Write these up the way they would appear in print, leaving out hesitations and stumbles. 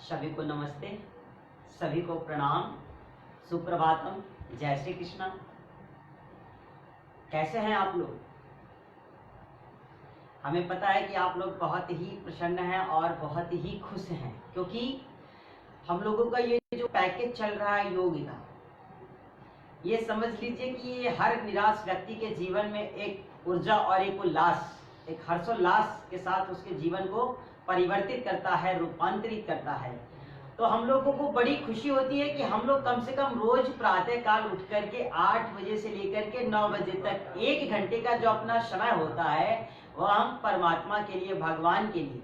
सभी को नमस्ते, सभी को प्रणाम, सुप्रभातम, जय श्री कृष्णा। कैसे हैं आप लोग? हमें पता है कि आप लोग बहुत ही प्रसन्न हैं और बहुत ही खुश हैं, क्योंकि हम लोगों का ये जो पैकेज चल रहा है योग का, ये समझ लीजिए कि ये हर निराश व्यक्ति के जीवन में एक ऊर्जा और एक उल्लास, एक हर्षोल्लास के साथ उसके जीवन को परिवर्तित करता है, रूपांतरित करता है। तो हम लोगों को बड़ी खुशी होती है कि हम लोग कम से कम रोज प्रातः काल उठ करके 8 बजे से लेकर के 9 बजे तक 1 घंटे का जो अपना समय होता है वह हम परमात्मा के लिए, भगवान के लिए,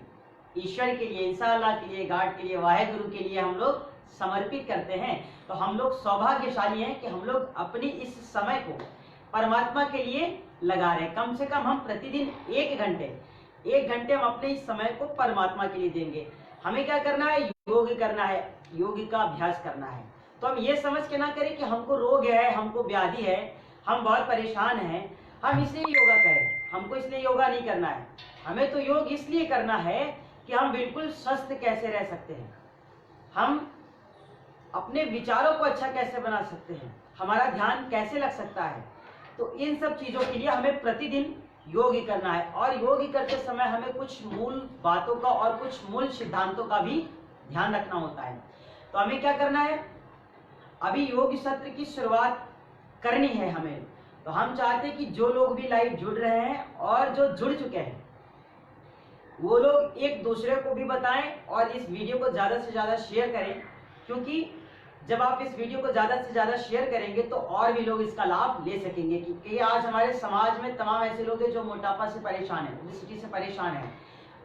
ईश्वर के लिए, इंशाअल्लाह के लिए, गॉड के लिए, वाहेगुरु के लिए हम लोग समर्पित करते हैं। तो हम लोग सौभाग्यशाली हैं कि हम लोग अपनी इस समय को परमात्मा के लिए लगा रहे हैं। कम से कम हम प्रतिदिन 1 घंटे हम अपने इस समय को परमात्मा के लिए देंगे। हमें क्या करना है? योग करना है, योग का अभ्यास करना है। तो हम ये समझ के ना करें कि हमको रोग है, हमको व्याधि है, हम बहुत परेशान हैं, हम इसलिए योगा करें। हमको इसलिए योगा नहीं करना है। हमें तो योग इसलिए करना है कि हम बिल्कुल स्वस्थ कैसे रह सकते हैं, हम अपने विचारों को अच्छा कैसे बना सकते हैं, हमारा ध्यान कैसे लग सकता है। तो इन सब चीजों के लिए हमें प्रतिदिन योग करना है। और योग करते समय हमें कुछ मूल बातों का और कुछ मूल सिद्धांतों का भी ध्यान रखना होता है। तो हमें क्या करना है? अभी योग सत्र की शुरुआत करनी है हमें। तो हम चाहते हैं कि जो लोग भी लाइव जुड़ रहे हैं और जो जुड़ चुके हैं वो लोग एक दूसरे को भी बताएं और इस वीडियो को ज्यादा से ज्यादा शेयर करें, क्योंकि जब आप इस वीडियो को ज्यादा से ज्यादा शेयर करेंगे तो और भी लोग इसका लाभ ले सकेंगे। क्योंकि आज हमारे समाज में तमाम ऐसे लोग हैं जो मोटापा से परेशान है, ओबेसिटी से परेशान है।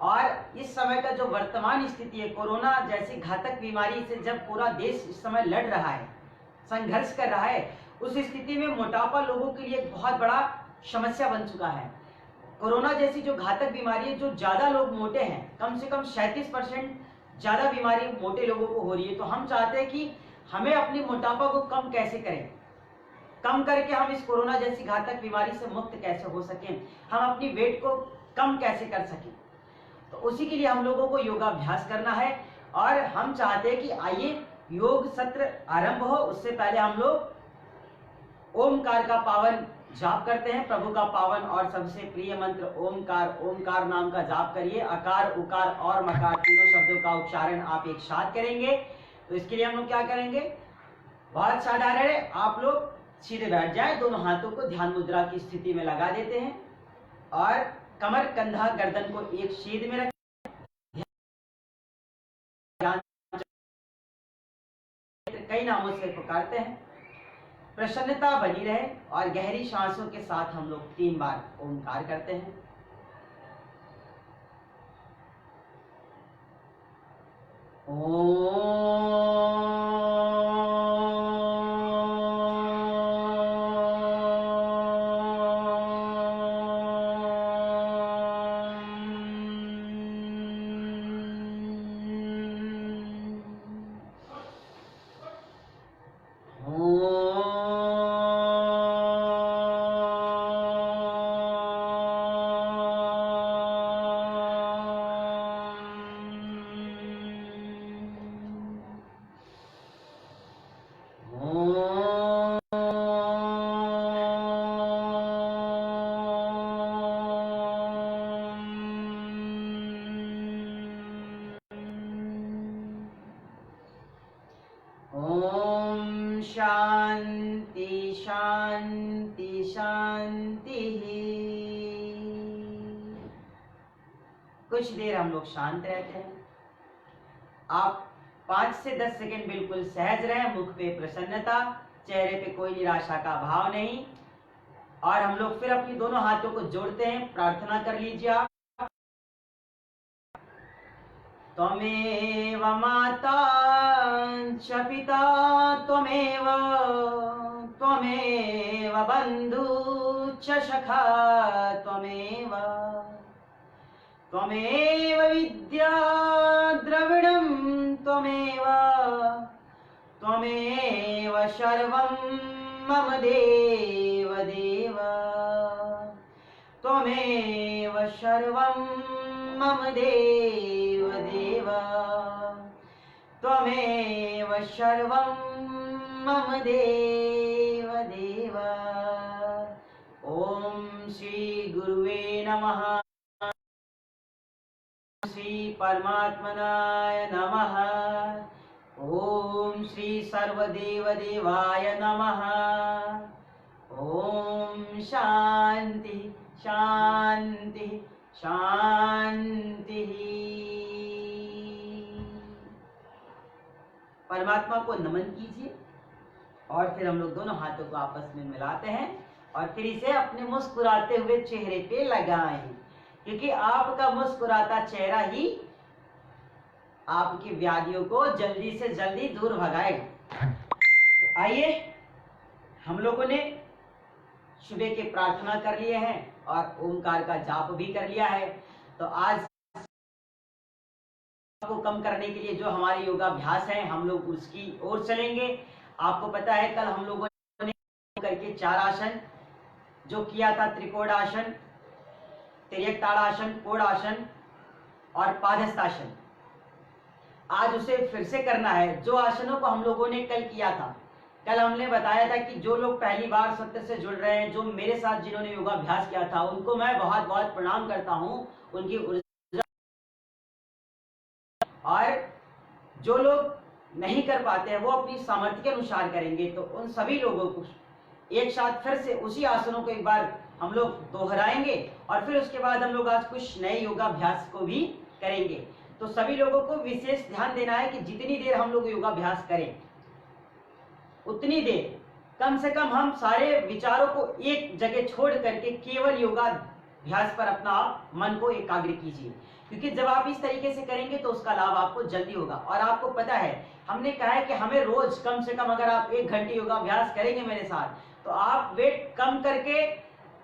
और इस समय का जो वर्तमान स्थिति है, कोरोना जैसी घातक बीमारी से जब पूरा देश इस समय लड़ रहा है, संघर्ष कर रहा है, उस स्थिति में मोटापा लोगों के लिए एक बहुत बड़ा समस्या बन चुका है। कोरोना जैसी जो घातक बीमारी है, जो ज्यादा लोग मोटे हैं, कम से कम 37% ज्यादा बीमारी मोटे लोगों को हो रही है। तो हम चाहते हैं कि हमें अपनी मोटापा को कम कैसे करें, कम करके हम इस कोरोना जैसी घातक बीमारी से मुक्त कैसे हो सकें, हम अपनी वेट को कम कैसे कर सकें। तो उसी के लिए हम लोगों को योगाभ्यास करना है। और हम चाहते हैं कि आइए योग सत्र आरंभ हो। उससे पहले हम लोग ओमकार का पावन जाप करते हैं। प्रभु का पावन और सबसे प्रिय मंत्र ओमकार, ओमकार नाम का जाप करिए। अकार, उकार और मकार तीनों शब्दों का उच्चारण आप एक साथ करेंगे। तो इसके लिए हम लोग क्या करेंगे? बहुत साधारण है, आप लोग सीधे बैठ जाएं, दोनों हाथों को ध्यान मुद्रा की स्थिति में लगा देते हैं और कमर, कंधा, गर्दन को एक सीध में रखें। कई नामों से पुकारते हैं, प्रसन्नता बनी रहे। और गहरी सांसों के साथ हम लोग 3 बार ओमकार करते हैं। ओम शांति शांति शांति। कुछ देर हम लोग शांत रहते हैं। आप 5 से 10 सेकंड बिल्कुल सहज रहें, मुख पे प्रसन्नता, चेहरे पे कोई निराशा का भाव नहीं। और हम लोग फिर अपनी दोनों हाथों को जोड़ते हैं, प्रार्थना कर लीजिए आप। त्वमेव माता च पिता त्वमेव, त्वमेव बन्धु च सखा त्वमेव, त्वमेव विद्या द्रविणं त्वमेव, त्वमेव सर्वं मम देव देव, त्वमेव सर्वं मम देव देव, त्वमेव सर्वं मम देव देव। ओम श्री गुरुवे नमः। श्री परमात्मनाय नमः। ओम श्री सर्वदेव देवाय नमः। ओम शांति शांति शांति। परमात्मा को नमन कीजिए और फिर हम लोग दोनों हाथों को आपस में मिलाते हैं और फिर इसे अपने मुस्कुराते हुए चेहरे पे लगाएं, क्योंकि आपका मुस्कुराता चेहरा ही आपकी व्याधियों को जल्दी से जल्दी दूर भगाएगा। आइए, हम लोगों ने सुबह की प्रार्थना कर लिए हैं और ओमकार का जाप भी कर लिया है। तो आज को कम करने के लिए जो हमारे योगाभ्यास है हम लोग उसकी ओर चलेंगे। आपको पता है कल हम लोगों ने करके 4 आसन जो किया था, त्रिकोण आसन, तिर्यक ताड़ासन, कोण आसन और पादहस्तासन। आज उसे फिर से करना है। जो आसनों को हम लोगों ने कल किया था, कल हमने बताया था कि जो लोग पहली बार सत्य से जुड़ रहे हैं, जो मेरे साथ जिन्होंने योगाभ्यास किया था, उनको मैं बहुत बहुत प्रणाम करता हूँ, उनकी ऊर्जा। और जो लोग नहीं कर पाते हैं वो अपनी सामर्थ्य के अनुसार करेंगे। तो उन सभी लोगों को एक साथ फिर से उसी आसनों को एक बार हम लोग दोहराएंगे और फिर उसके बाद हम लोग आज कुछ नए योगाभ्यास को भी करेंगे। तो सभी लोगों को विशेष ध्यान देना है कि जितनी देर हम लोग योगाभ्यास करें उतनी देर कम से कम हम सारे विचारों को एक जगह छोड़ करके केवल योगाभ्यास पर अपना मन को एकाग्र कीजिए, क्योंकि जब आप इस तरीके से करेंगे तो उसका लाभ आपको जल्दी होगा। और आपको पता है हमने कहा है कि हमें रोज कम से कम अगर आप 1 घंटे योगाभ्यास करेंगे मेरे साथ, तो आप वेट कम करके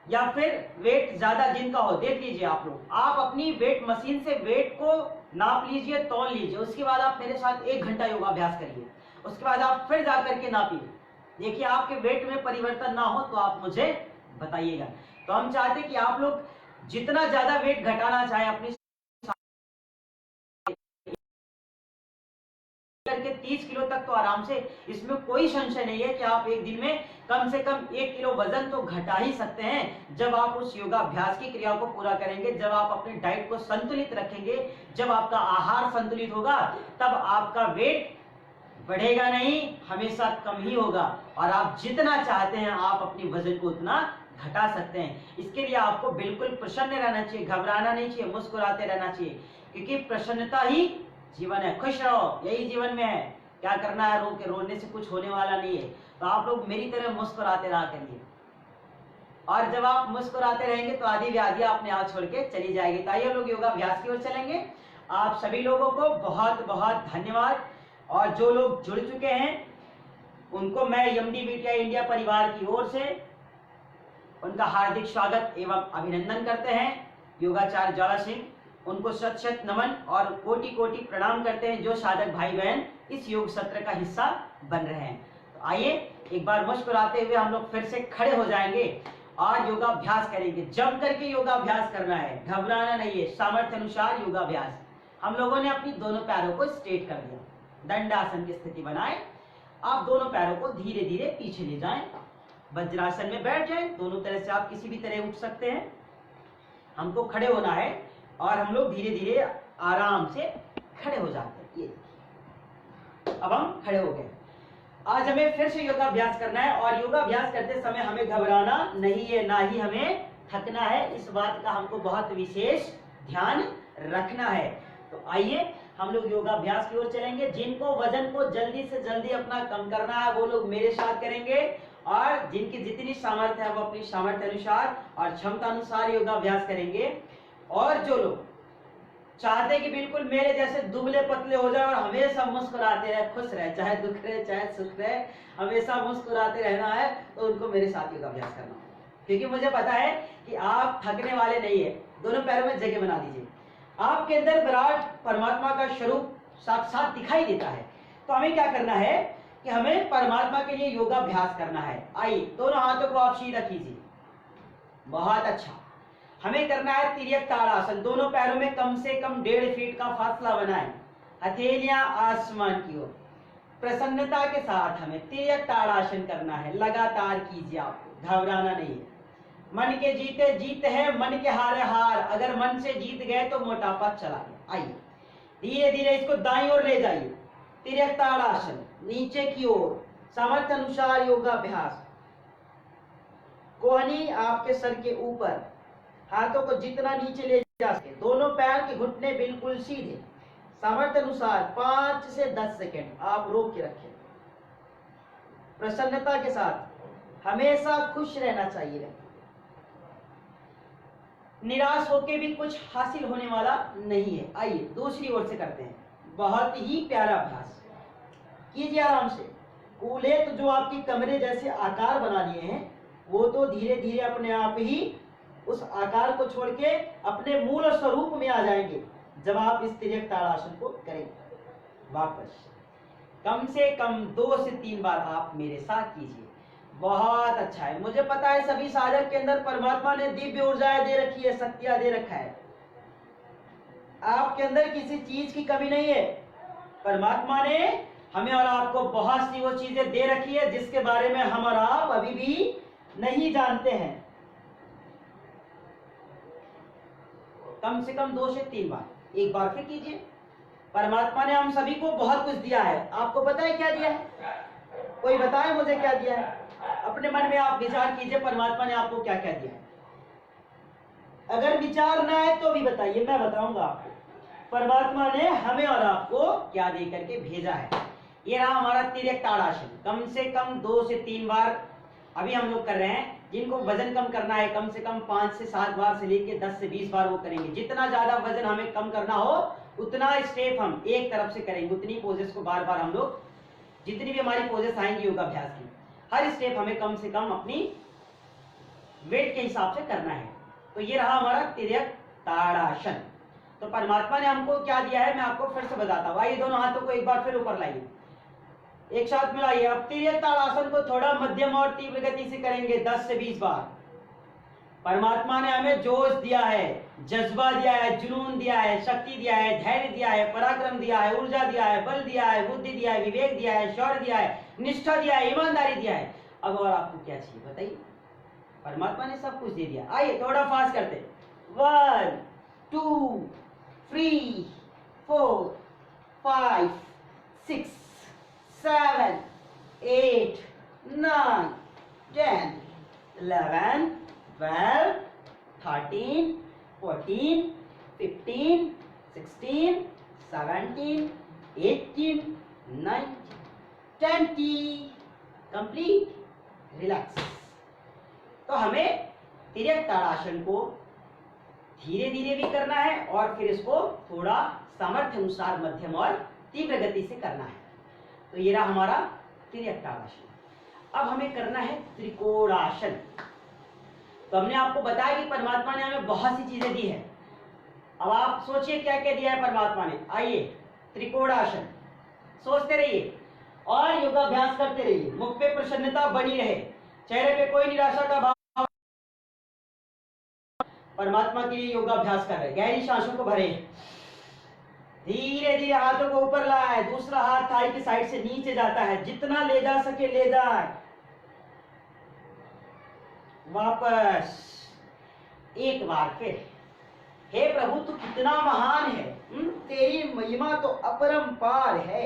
या फिर वेट ज्यादा जिनका हो, देख लीजिए आप लोग, आप अपनी वेट मशीन से वेट को नाप लीजिए, तौल लीजिए। उसके बाद आप मेरे साथ 1 घंटा योगाभ्यास करिए। उसके बाद आप फिर जाकर के नापिए, देखिए आपके वेट में परिवर्तन ना हो तो आप मुझे बताइएगा। तो हम चाहते हैं कि आप लोग जितना ज्यादा वेट घटाना चाहे अपनी करके 30 किलो तक तो आराम से, इसमें कोई संशय नहीं है कि आप एक दिन में कम से कम 1 किलो वजन तो घटा ही सकते हैं जब आप उस योगाभ्यास की क्रिया को पूरा करेंगे, जब आप अपने डाइट को संतुलित रखेंगे, जब आपका आहार संतुलित होगा, तब आपका वेट बढ़ेगा नहीं, हमेशा कम ही होगा। और आप जितना चाहते हैं आप अपनी वजन को उतना घटा सकते हैं। इसके लिए आपको बिल्कुल प्रसन्न रहना चाहिए, घबराना नहीं चाहिए, मुस्कुराते रहना चाहिए, क्योंकि प्रसन्नता ही जीवन है। खुश रहो, यही जीवन में है। क्या करना है, रो के रोने से कुछ होने वाला नहीं है। तो आप लोग मेरी तरह मुस्कुराते रहा करिए, और जब आप मुस्कुराते रहेंगे तो आधी व्याधि अपने आप छोड़ के चली जाएगी। तो आइए लोग योगाभ्यास की ओर चलेंगे। आप सभी लोगों को बहुत बहुत धन्यवाद, और जो लोग जुड़ चुके हैं उनको मैं एमडी बीटीआई इंडिया परिवार की ओर से उनका हार्दिक स्वागत एवं अभिनंदन करते हैं। योगाचार्य ज्वाला सिंह, उनको शत शत नमन और कोटि कोटि प्रणाम करते हैं जो साधक भाई बहन इस योग सत्र का हिस्सा बन रहे हैं। तो आइए एक बार मुस्कुराते हुए हम लोग फिर से खड़े हो जाएंगे और योगाभ्यास करेंगे। जम करके योगाभ्यास करना है, घबराना नहीं है, सामर्थ्य अनुसार योगाभ्यास। हम लोगों ने अपनी दोनों पैरों को स्ट्रेट कर दिया, दंडासन की स्थिति बनाए। आप दोनों पैरों को धीरे धीरे पीछे ले जाएं, वज्रासन में बैठ जाएं। दोनों तरह से आप किसी भी तरह उठ सकते हैं। हमको खड़े होना है और हम लोग धीरे धीरे आराम से खड़े हो जाते हैं। ये अब हम खड़े हो गए। आज हमें फिर से योगाभ्यास करना है, और योगाभ्यास करते समय हमें घबराना नहीं है, ना ही हमें थकना है। इस बात का हमको बहुत विशेष ध्यान रखना है। तो आइए हम लोग योगाभ्यास की ओर चलेंगे। जिनको वजन को जल्दी से जल्दी अपना कम करना है वो लोग मेरे साथ करेंगे, और जिनकी जितनी सामर्थ्य है वो अपनी सामर्थ्य अनुसार और क्षमता अनुसार योगाभ्यास करेंगे। और जो लोग चाहते हैं कि बिल्कुल मेरे जैसे दुबले पतले हो जाए और हमेशा मुस्कुराते रहे, खुश रहे, चाहे दुख रहे चाहे सुख रहे, हमेशा मुस्कुराते रहना है, तो उनको मेरे साथ योगाभ्यास करना होगा। क्योंकि मुझे पता है कि आप थकने वाले नहीं है। दोनों पैरों में जगह बना दीजिए। आपके अंदर विराट परमात्मा का स्वरूप साक्षात दिखाई देता है। तो हमें क्या करना है कि हमें परमात्मा के लिए योगाभ्यास करना है। आइए दोनों हाथों को आप सीधा कीजिए, बहुत अच्छा। हमें करना है तिर्यक ताड़ासन। दोनों पैरों में कम से कम 1.5 फीट का फासला बनाएं। हथेलियां आसमान की ओर। प्रसन्नता के साथ हमें तिर्यक ताड़ासन करना है। लगातार कीजिए, आपको घबराना नहीं है। मन के जीते जीत है, मन के हारे हार। अगर मन से जीत गए तो मोटापा चला गया। आइए धीरे धीरे इसको दाईं ओर ले जाइए। तिर्यक ताड़ासन, नीचे की ओर, सामर्थ्य अनुसार योगाभ्यास। कोहनी आपके सर के ऊपर, हाथों को जितना नीचे ले जा सके। दोनों पैर के घुटने बिल्कुल सीधे। सामर्थ्य अनुसार 5 से 10 सेकेंड आप रोक के रखें। प्रसन्नता के साथ हमेशा खुश रहना चाहिए। निराश होके भी कुछ हासिल होने वाला नहीं है। आइए दूसरी ओर से करते हैं। बहुत ही प्यारा अभ्यास कीजिए आराम से। कूल्हे तो जो आपकी कमरे जैसे आकार बना लिए हैं, वो तो धीरे धीरे अपने आप ही उस आकार को छोड़ के अपने मूल स्वरूप में आ जाएंगे जब आप इस तिर्यक ताड़ासन को करेंगे। वापस कम से कम 2 से 3 बार आप मेरे साथ कीजिए। बहुत अच्छा है। मुझे पता है सभी साधक के अंदर परमात्मा ने दिव्य ऊर्जाएं दे रखी है, शक्तियां दे रखा है। आपके अंदर किसी चीज की कमी नहीं है। परमात्मा ने हमें और आपको बहुत सी वो चीजें दे रखी है जिसके बारे में हम और आप अभी भी नहीं जानते हैं। कम से कम 2 से 3 बार। एक बार फिर कीजिए। परमात्मा ने हम सभी को बहुत कुछ दिया है। आपको पता है क्या दिया है? कोई बताए मुझे क्या दिया है? अपने मन में आप विचार कीजिए, परमात्मा ने आपको क्या क्या दिया है। अगर विचार ना है तो भी बताइए, मैं बताऊंगा आपको परमात्मा ने हमें और आपको क्या दे करके भेजा है। ये रहा हमारा तिर्यक ताड़ासन। कम से कम 2 से 3 बार अभी हम लोग कर रहे हैं। जिनको वजन कम करना है कम से कम 5 से 7 बार से लेके 10 से 20 बार वो करेंगे। जितना ज्यादा वजन हमें कम करना हो उतना स्टेप हम एक तरफ से करेंगे। उतनी पोजेस को बार बार हम लोग, जितनी भी हमारी पोजेस आएंगी योगाभ्यास की, हर स्टेप हमें कम से कम अपनी वेट के हिसाब से करना है। तो ये रहा हमारा तिर्यक ताड़ासन। तो परमात्मा ने हमको क्या दिया है मैं आपको फिर से बताता हूँ। आइए दोनों हाथों को एक बार फिर ऊपर लाइए, एक साथ मिलाइए। अब तिर्यक ताड़ासन को थोड़ा मध्यम और तीव्र गति से करेंगे 10 से 20 बार। परमात्मा ने हमें जोश दिया है, जज्बा दिया है, जुनून दिया है, शक्ति दिया है, धैर्य दिया है, पराक्रम दिया है, ऊर्जा दिया है, बल दिया है, बुद्धि दिया है, विवेक दिया है, शौर्य दिया है, निष्ठा दिया है, ईमानदारी दिया है। अब और आपको क्या चाहिए बताइए? परमात्मा ने सब कुछ दे दिया। आइए थोड़ा फास्ट करते। 1 2 3 4 5 6 7 8 9 10 11 12 13 14 15 16 17 18 19 20 कंप्लीट। रिलैक्स। तो हमें तिर्यक ताड़ासन को धीरे धीरे भी करना है और फिर इसको थोड़ा सामर्थ्य अनुसार मध्यम और तीव्र गति से करना है। तो ये रहा हमारा तिर्यक ताड़ासन। अब हमें करना है त्रिकोणासन। तो हमने आपको बताया कि परमात्मा ने हमें बहुत सी चीजें दी है। अब आप सोचिए क्या क्या दिया है परमात्मा ने। आइए त्रिकोणासन, सोचते रहिए और योगाभ्यास करते रहिए। मुख पे प्रसन्नता बनी रहे, चेहरे पे कोई निराशा का भाव। परमात्मा के लिए योगाभ्यास कर रहे। गहरी सांसों को भरे, धीरे धीरे हाथों को ऊपर लाए। दूसरा हाथ थाई की साइड से नीचे जाता है, जितना ले जा सके ले जाए। वापस एक बार फिर। हे प्रभु तू कितना महान है, तेरी महिमा तो अपरंपार है।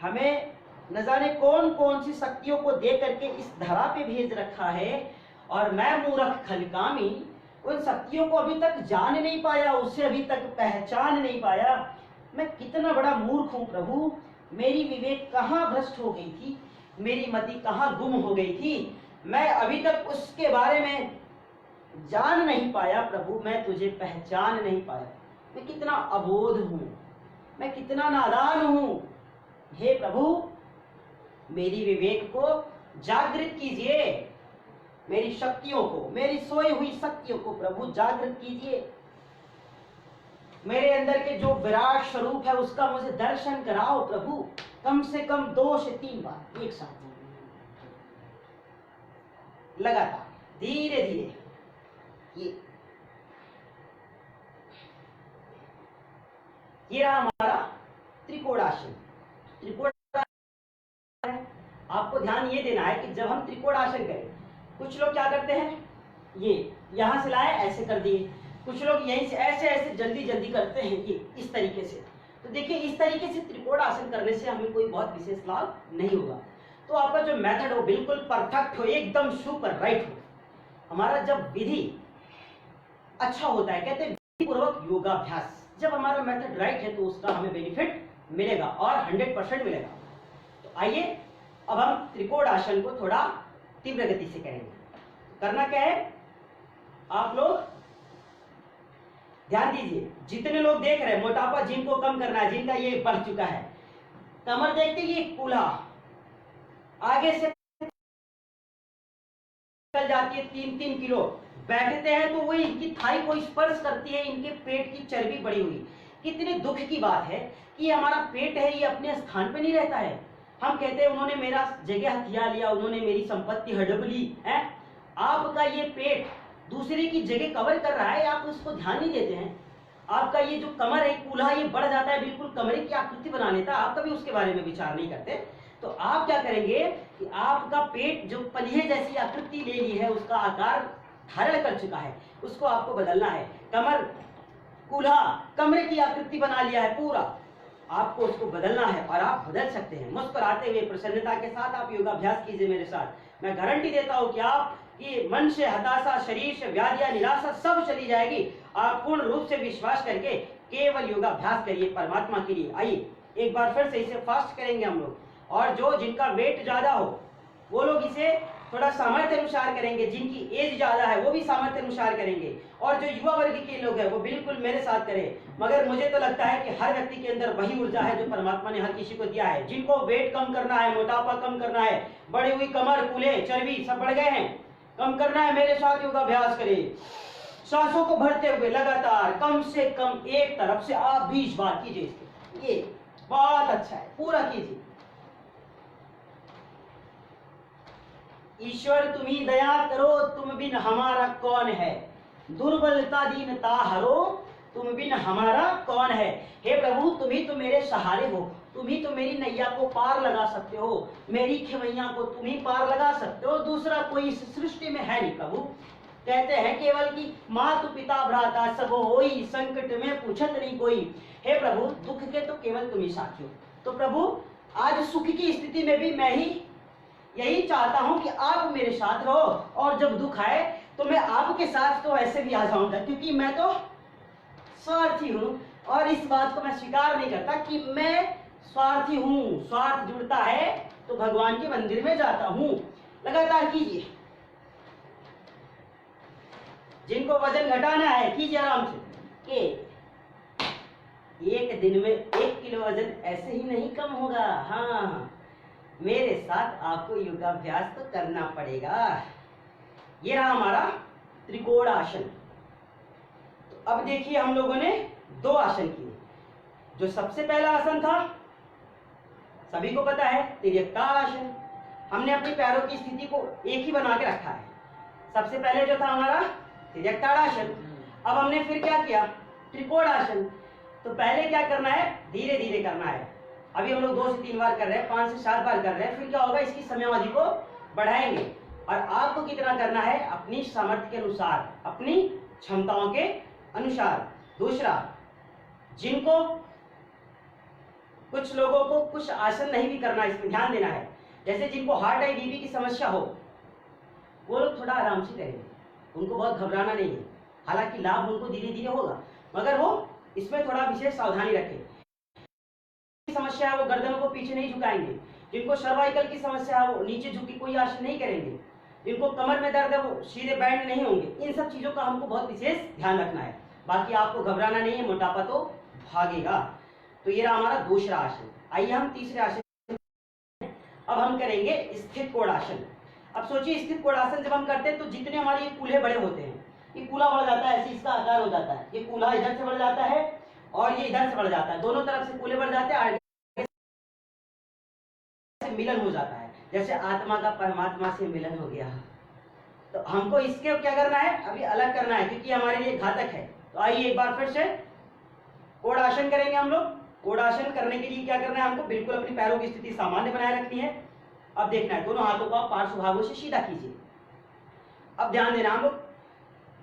हमें न जाने कौन कौन सी शक्तियों को दे करके इस धरा पे भेज रखा है और मैं मूर्ख खलकामी उन शक्तियों को अभी तक जान नहीं पाया, उसे अभी तक पहचान नहीं पाया। मैं कितना बड़ा मूर्ख हूं प्रभु। मेरी विवेक कहाँ भ्रष्ट हो गई थी, मेरी मति कहाँ गुम हो गई थी, मैं अभी तक उसके बारे में जान नहीं पाया प्रभु। मैं तुझे पहचान नहीं पाया। मैं कितना अबोध हूं, मैं कितना नादान हूं। हे प्रभु मेरी विवेक को जागृत कीजिए, मेरी शक्तियों को, मेरी सोई हुई शक्तियों को प्रभु जागृत कीजिए। मेरे अंदर के जो विराट स्वरूप है उसका मुझे दर्शन कराओ प्रभु। कम से कम 2 से 3 बार एक साथ लगातार धीरे धीरे। ये ये रहा हमारा त्रिकोणासन। त्रिकोणासन आपको ध्यान ये देना है कि जब हम त्रिकोणासन करें, कुछ लोग क्या करते हैं, ये यहां से लाए ऐसे कर दिए, कुछ लोग यहीं से ऐसे ऐसे जल्दी जल्दी करते हैं, ये इस तरीके से। तो देखिए इस तरीके से त्रिकोणासन करने से हमें कोई बहुत विशेष लाभ नहीं होगा। तो आपका जो मेथड हो बिल्कुल परफेक्ट हो, एकदम सुपर राइट हो। हमारा जब विधि अच्छा होता है, कहते हैं विधि पूर्वक योगाभ्यास, जब हमारा मेथड राइट है तो उसका हमें बेनिफिट मिलेगा और 100% मिलेगा। तो आइए अब हम त्रिकोणासन को थोड़ा तीव्र गति से करेंगे। करना क्या है, आप लोग ध्यान दीजिए, जितने लोग देख रहे हैं मोटापा जिनको कम करना है, जिनका ये बढ़ चुका है, कमर देखते ये कूल्हा आगे से चल जाती है 3-3 किलो, बैठते हैं तो वो इनकी थाई को स्पर्श करती है, इनके पेट की चर्बी बढ़ी हुई। कितने दुख की बात है कि हमारा पेट है ये अपने स्थान पे नहीं रहता है। हम कहते हैं उन्होंने मेरा जगह हथिया लिया, उन्होंने मेरी संपत्ति हड़प ली है। आपका ये पेट दूसरे की जगह कवर कर रहा है, आप उसको ध्यान नहीं देते हैं। आपका ये जो कमर है कूल्हा ये बढ़ जाता है, बिल्कुल कमरे की आकृति बना लेता है, आप कभी उसके बारे में विचार नहीं करते। तो आप क्या करेंगे कि आपका पेट जो पलिये जैसी आकृति ले ली है, उसका आकार धारण कर चुका है, उसको आपको बदलना है। कमर कूल्हा कमरे की आकृति बना लिया है पूरा, आपको उसको बदलना है और आप बदल सकते हैं। मुस्कुराते हुए प्रसन्नता के साथ आप योगाभ्यास कीजिए मेरे साथ। मैं गारंटी देता हूं कि आप कि मन से हताशा, शरीर से व्याधियां, निराशा सब चली जाएगी। आप पूर्ण रूप से विश्वास करके केवल योगाभ्यास करिए परमात्मा के लिए। आइए एक बार फिर से इसे फास्ट करेंगे हम लोग, और जो जिनका वेट ज्यादा हो वो लोग इसे थोड़ा सामर्थ्य अनुसार करेंगे, जिनकी एज ज्यादा है वो भी सामर्थ्य अनुसार करेंगे, और जो युवा वर्ग के लोग हैं वो बिल्कुल मेरे साथ करें। मगर मुझे तो लगता है कि हर व्यक्ति के अंदर वही ऊर्जा है जो परमात्मा ने हर किसी को दिया है। जिनको वेट कम करना है, मोटापा कम करना है, बढ़ी हुई कमर, कूल्हे, चर्बी सब बढ़ गए हैं, कम करना है, मेरे साथ योगाभ्यास करें। सांसों को भरते हुए लगातार कम से कम एक तरफ से आप 20 बार कीजिए इसको। ये बहुत अच्छा है, पूरा कीजिए। ईश्वर तुम्ही दया करो, तुम बिन हमारा कौन है, दुर्बलता दीनता हरो, तुम बिन हमारा कौन है। हे प्रभु तुम ही तो मेरे सहारे हो, तुम ही तो मेरी नैया को पार लगा सकते हो, मेरी खेवैया को तुम ही पार लगा सकते हो, दूसरा कोई इस सृष्टि में है नहीं प्रभु। कहते हैं केवल कि मातु पिता भ्राता सब होई, संकट में पूछत नहीं कोई। हे प्रभु दुख के तो केवल तुम ही साथी हो। तो प्रभु आज सुख की स्थिति में भी मैं ही यही चाहता हूं कि आप मेरे साथ रहो, और जब दुख आए तो मैं आपके साथ तो ऐसे भी आ जाऊंगा, क्योंकि मैं तो स्वार्थी हूं, और इस बात को मैं स्वीकार नहीं करता कि मैं स्वार्थी हूं। स्वार्थ जुड़ता है तो भगवान के मंदिर में जाता हूं। लगातार कीजिए, जिनको वजन घटाना है कीजिए आराम से। एक दिन में 1 किलो वजन ऐसे ही नहीं कम होगा। हाँ, मेरे साथ आपको योगाभ्यास तो करना पड़ेगा। ये रहा हमारा त्रिकोणासन। तो अब देखिए हम लोगों ने 2 आसन किए। जो सबसे पहला आसन था सभी को पता है, तिर्यकासन। हमने अपने पैरों की स्थिति को एक ही बना के रखा है। सबसे पहले जो था हमारा तिर्यकासन, अब हमने फिर क्या किया, त्रिकोणासन। तो पहले क्या करना है, धीरे धीरे करना है। अभी हम लोग 2 से 3 बार कर रहे हैं, 5 से 7 बार कर रहे हैं, फिर क्या होगा इसकी समयावधि को बढ़ाएंगे। और आपको कितना करना है, अपनी सामर्थ्य के अनुसार, अपनी क्षमताओं के अनुसार। दूसरा, जिनको कुछ लोगों को कुछ आसन नहीं भी करना, इसमें ध्यान देना है। जैसे जिनको हार्ट या बीपी की समस्या हो वो लोग थोड़ा आराम से करेंगे, उनको बहुत घबराना नहीं है। हालांकि लाभ उनको धीरे धीरे होगा, मगर वो इसमें थोड़ा विशेष सावधानी रखें। समस्या है वो गर्दन को पीछे नहीं झुकाएंगे। जिनको सर्वाइकल की समस्या है वो नीचे झुक के कोई आसन नहीं करेंगे। जिनको कमर में दर्द है वो सीधे बैंड नहीं होंगे। इन सब चीजों का हमको बहुत विशेष ध्यान रखना है। बाकी आपको घबराना नहीं है, मोटापा तो भागेगा। तो ये रहा हमारा दूसरा आसन। आइए हम तीसरे आसन, अब हम करेंगे स्थित कोणासन। अब सोचिए स्थित कोणासन जब हम करते हैं तो जितने हमारे ये कूल्हे बड़े होते हैं, ये कूल्हा बढ़ जाता है, ऐसे इसका आकार हो जाता है। ये कूल्हा इधर से बढ़ जाता है और ये इधर से बढ़ जाता है, दोनों तरफ से कूल्हे बढ़ जाते हैं, मिलन हो जाता है, जैसे आत्मा का परमात्मा से मिलन हो गया। तो हमको इसके क्या करना है, अभी अलग करना है, क्योंकि हमारे लिए घातक है। तो आइए एक बार फिर से कोडासन करेंगे हम लोग। कोडासन करने के लिए क्या करना है हमको, बिल्कुल अपनी पैरों की स्थिति सामान्य बनाए रखनी है। अब देखना है दोनों हाथों को आप पार्श्व भागों से सीधा कीजिए। अब ध्यान देना, हम लोग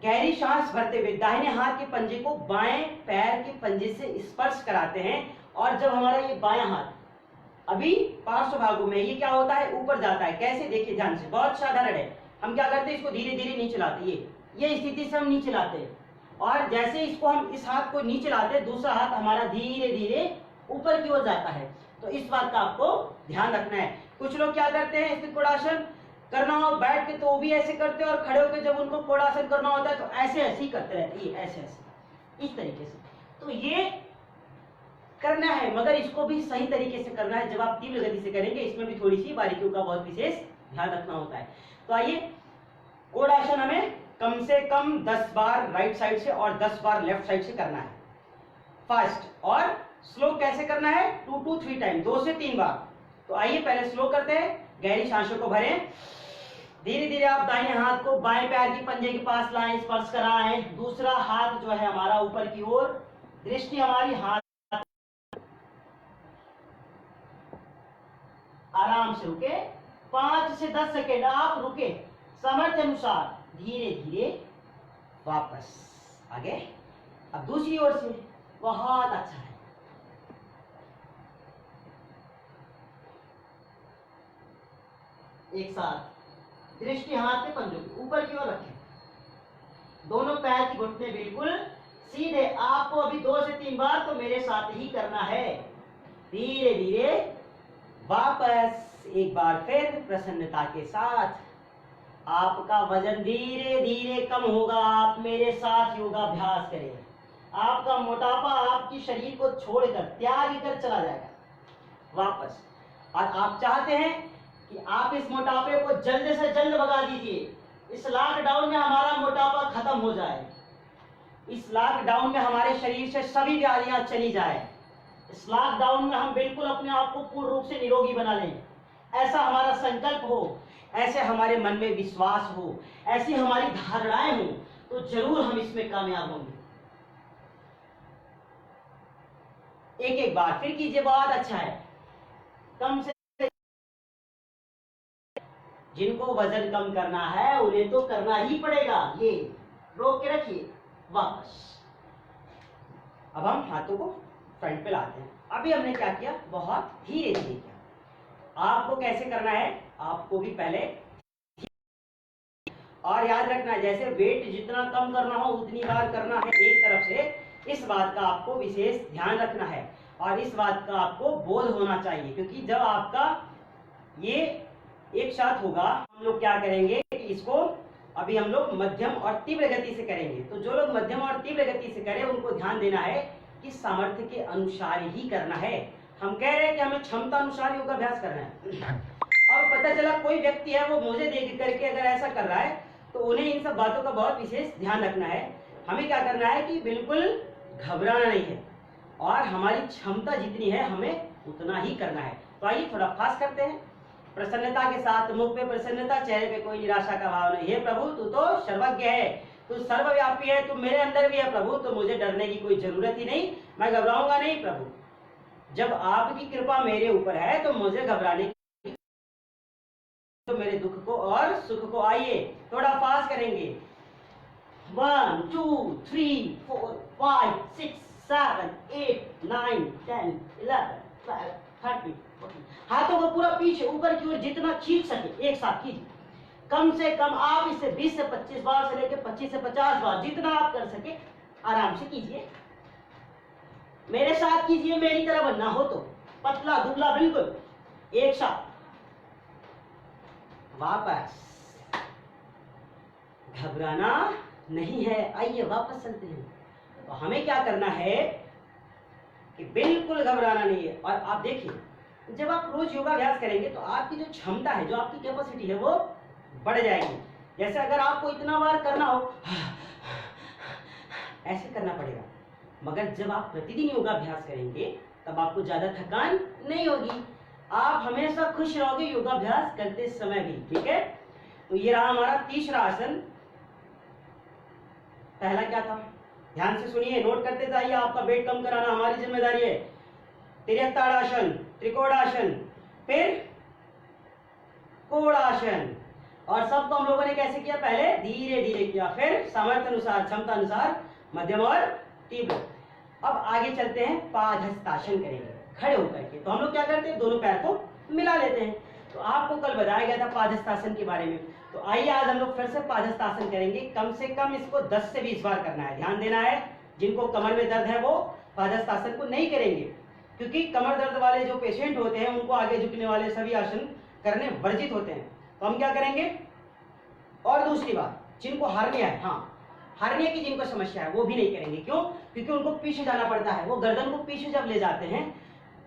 गहरी सांस भरते हुए दाहिने हाथ के पंजे को बाएं पैर के पंजे से स्पर्श कराते हैं, और जब हमारा ये बायां हाथ अभी पार्श्व भागों में, ये क्या होता है ऊपर जाता है। कैसे, देखिए ध्यान से, बहुत साधारण है। हम क्या करते हैं, इसको धीरे धीरे नीचे लाते हैं, ये स्थिति से हम नीचे लाते हैं, और जैसे इसको हम इस हाथ को नीचे लाते हैं, दूसरा हाथ हमारा धीरे धीरे ऊपर की ओर जाता है। तो इस बात का आपको ध्यान रखना है। कुछ लोग क्या करते हैं, स्थित कोडासन करना हो बैठ के तो वो भी ऐसे करते हैं, और खड़े होकर जब उनको कोडासन करना होता है तो ऐसे ऐसे ही करते रहते हैं, ऐसे ऐसे इस तरीके से। तो ये करना है, मगर इसको भी सही तरीके से करना है। जब आप तीव्र गति से करेंगे, इसमें भी थोड़ी सी बारीकियों का बहुत विशेष ध्यान रखना होता है। तो आइए, कोडासन हमें कम से कम 10 बार राइट साइड से और 10 बार लेफ्ट साइड से करना है। फास्ट और स्लो कैसे करना है, 2 to 3 टाइम, 2 से 3 बार। तो आइए पहले स्लो करते हैं। गहरी सांसों को भरें, धीरे धीरे आप दाहिने हाथ को बाएं पैर की पंजे के पास लाएं, स्पर्श कराएं। दूसरा हाथ जो है हमारा ऊपर की ओर, दृष्टि हमारी हाथ, आराम से रुके, 5 से 10 सेकेंड आप रुके, सामर्थ्य अनुसार धीरे धीरे वापस आगे। अब दूसरी ओर से, बहुत अच्छा है। एक साथ दृष्टि हाथ के पंजों के ऊपर की ओर रखें, दोनों पैर की घुटने बिल्कुल सीधे। आपको अभी 2 से 3 बार तो मेरे साथ ही करना है। धीरे धीरे वापस, एक बार फिर प्रसन्नता के साथ। आपका वजन धीरे धीरे कम होगा, आप मेरे साथ योगाभ्यास करें। आपका मोटापा आपकी शरीर को छोड़कर, त्याग कर चला जाएगा वापस। और आप चाहते हैं कि आप इस मोटापे को जल्द से जल्द भगा दीजिए। इस लॉकडाउन में हमारा मोटापा खत्म हो जाए, इस लॉकडाउन में हमारे शरीर से सभी व्याधियां चली जाए, इस लॉकडाउन में हम बिल्कुल अपने आप को पूर्ण रूप से निरोगी बना लें। ऐसा हमारा संकल्प हो, ऐसे हमारे मन में विश्वास हो, ऐसी हमारी धारणाएं हो, तो जरूर हम इसमें कामयाब होंगे। एक एक बार फिर कीजिए, बहुत अच्छा है। कम से जिनको वजन कम करना है उन्हें तो करना ही पड़ेगा। ये रोक के रखिए, वापस। अब हम हाथों को फ्रंट पे लाते हैं। अभी हमने क्या किया, बहुत धीरे धीरे किया। आपको कैसे करना है, आपको भी पहले, और याद रखना है जैसे वेट जितना कम करना हो उतनी बार करना है एक तरफ से। इस बात का आपको विशेष ध्यान रखना है, और इस बात का आपको बोध होना चाहिए, क्योंकि जब आपका ये एक साथ होगा, हम लोग क्या करेंगे कि इसको अभी हम लोग मध्यम और तीव्र गति से करेंगे। तो जो लोग मध्यम और तीव्र गति से करें उनको ध्यान देना है कि सामर्थ्य के अनुसार ही करना है। हम कह रहे हैं कि हमें क्षमता अनुसार योगाभ्यास करना है। और पता चला कोई व्यक्ति है वो मुझे देख करके अगर ऐसा कर रहा है, तो उन्हें इन सब बातों का बहुत विशेष ध्यान रखना है। हमें क्या करना है कि बिल्कुल घबराना नहीं है, और हमारी क्षमता जितनी है हमें उतना ही करना है। तो आइए थोड़ा फास्ट करते हैं, प्रसन्नता के साथ। मुख पे प्रसन्नता, चेहरे पे कोई निराशा का भाव नहीं। हे प्रभु, तू तो सर्वज्ञ है, तू सर्वव्यापी है, तू मेरे अंदर भी है प्रभु, तो मुझे डरने की कोई जरूरत ही नहीं, मैं घबराऊंगा नहीं प्रभु। जब आपकी कृपा मेरे ऊपर है तो मुझे घबराने की, तो मेरे दुख को और सुख को। आइए थोड़ा फास्ट करेंगे। 1 2 3 4 5 6 7 8 9 10 11 12 13 14। हाथों को पूरा पीछे ऊपर की ओर जितना खींच सके एक साथ कीजिए। कम से कम आप इसे 20 से 25 बार से लेकर 25 से 50 बार, जितना आप कर सके आराम से कीजिए। मेरे साथ कीजिए, मेरी तरह बनना हो तो, पतला दुबला बिल्कुल एक साथ। वापस, घबराना नहीं है। आइए वापस चलते हैं। तो हमें क्या करना है कि बिल्कुल घबराना नहीं है। और आप देखिए, जब आप रोज योगाभ्यास करेंगे तो आपकी जो क्षमता है, जो आपकी कैपेसिटी है, वो बढ़ जाएगी। जैसे अगर आपको इतना बार करना हो, ऐसे करना पड़ेगा। मगर जब आप प्रतिदिन योगाभ्यास करेंगे तब आपको ज्यादा थकान नहीं होगी, आप हमेशा खुश रहोगे योगाभ्यास करते समय भी। ठीक है, तो ये रहा हमारा तीसरा आसन। पहला क्या था, ध्यान से सुनिए, नोट करते जाइए, आपका वेट कम कराना हमारी जिम्मेदारी है। तिरकताड़ासन, त्रिकोणासन, फिर कोणासन। और सबको हम लोगों ने कैसे किया, पहले धीरे धीरे किया, फिर सामर्थ्य अनुसार, क्षमता अनुसार, मध्यम और तीव्र। अब आगे चलते हैं, पादहस्तासन करेंगे खड़े होकर के। तो हम लोग क्या करते हैं, दोनों पैर को मिला लेते हैं। तो आपको कल बताया गया था पादहस्तासन के बारे में, तो आइए आज हम लोग फिर से पादहस्तासन करेंगे। कम से कम इसको 10 से 20 बार करना है। ध्यान देना है, जिनको कमर में दर्द है वो पादहस्तासन को नहीं करेंगे, क्योंकि कमर दर्द वाले जो पेशेंट होते हैं उनको आगे झुकने वाले सभी आसन करने वर्जित होते हैं। तो हम क्या करेंगे, और दूसरी बात, जिनको हार्निया है, हाँ हार्निया की जिनको समस्या है वो भी नहीं करेंगे। क्यों, क्योंकि उनको पीछे जाना पड़ता है, वो गर्दन को पीछे जब ले जाते हैं,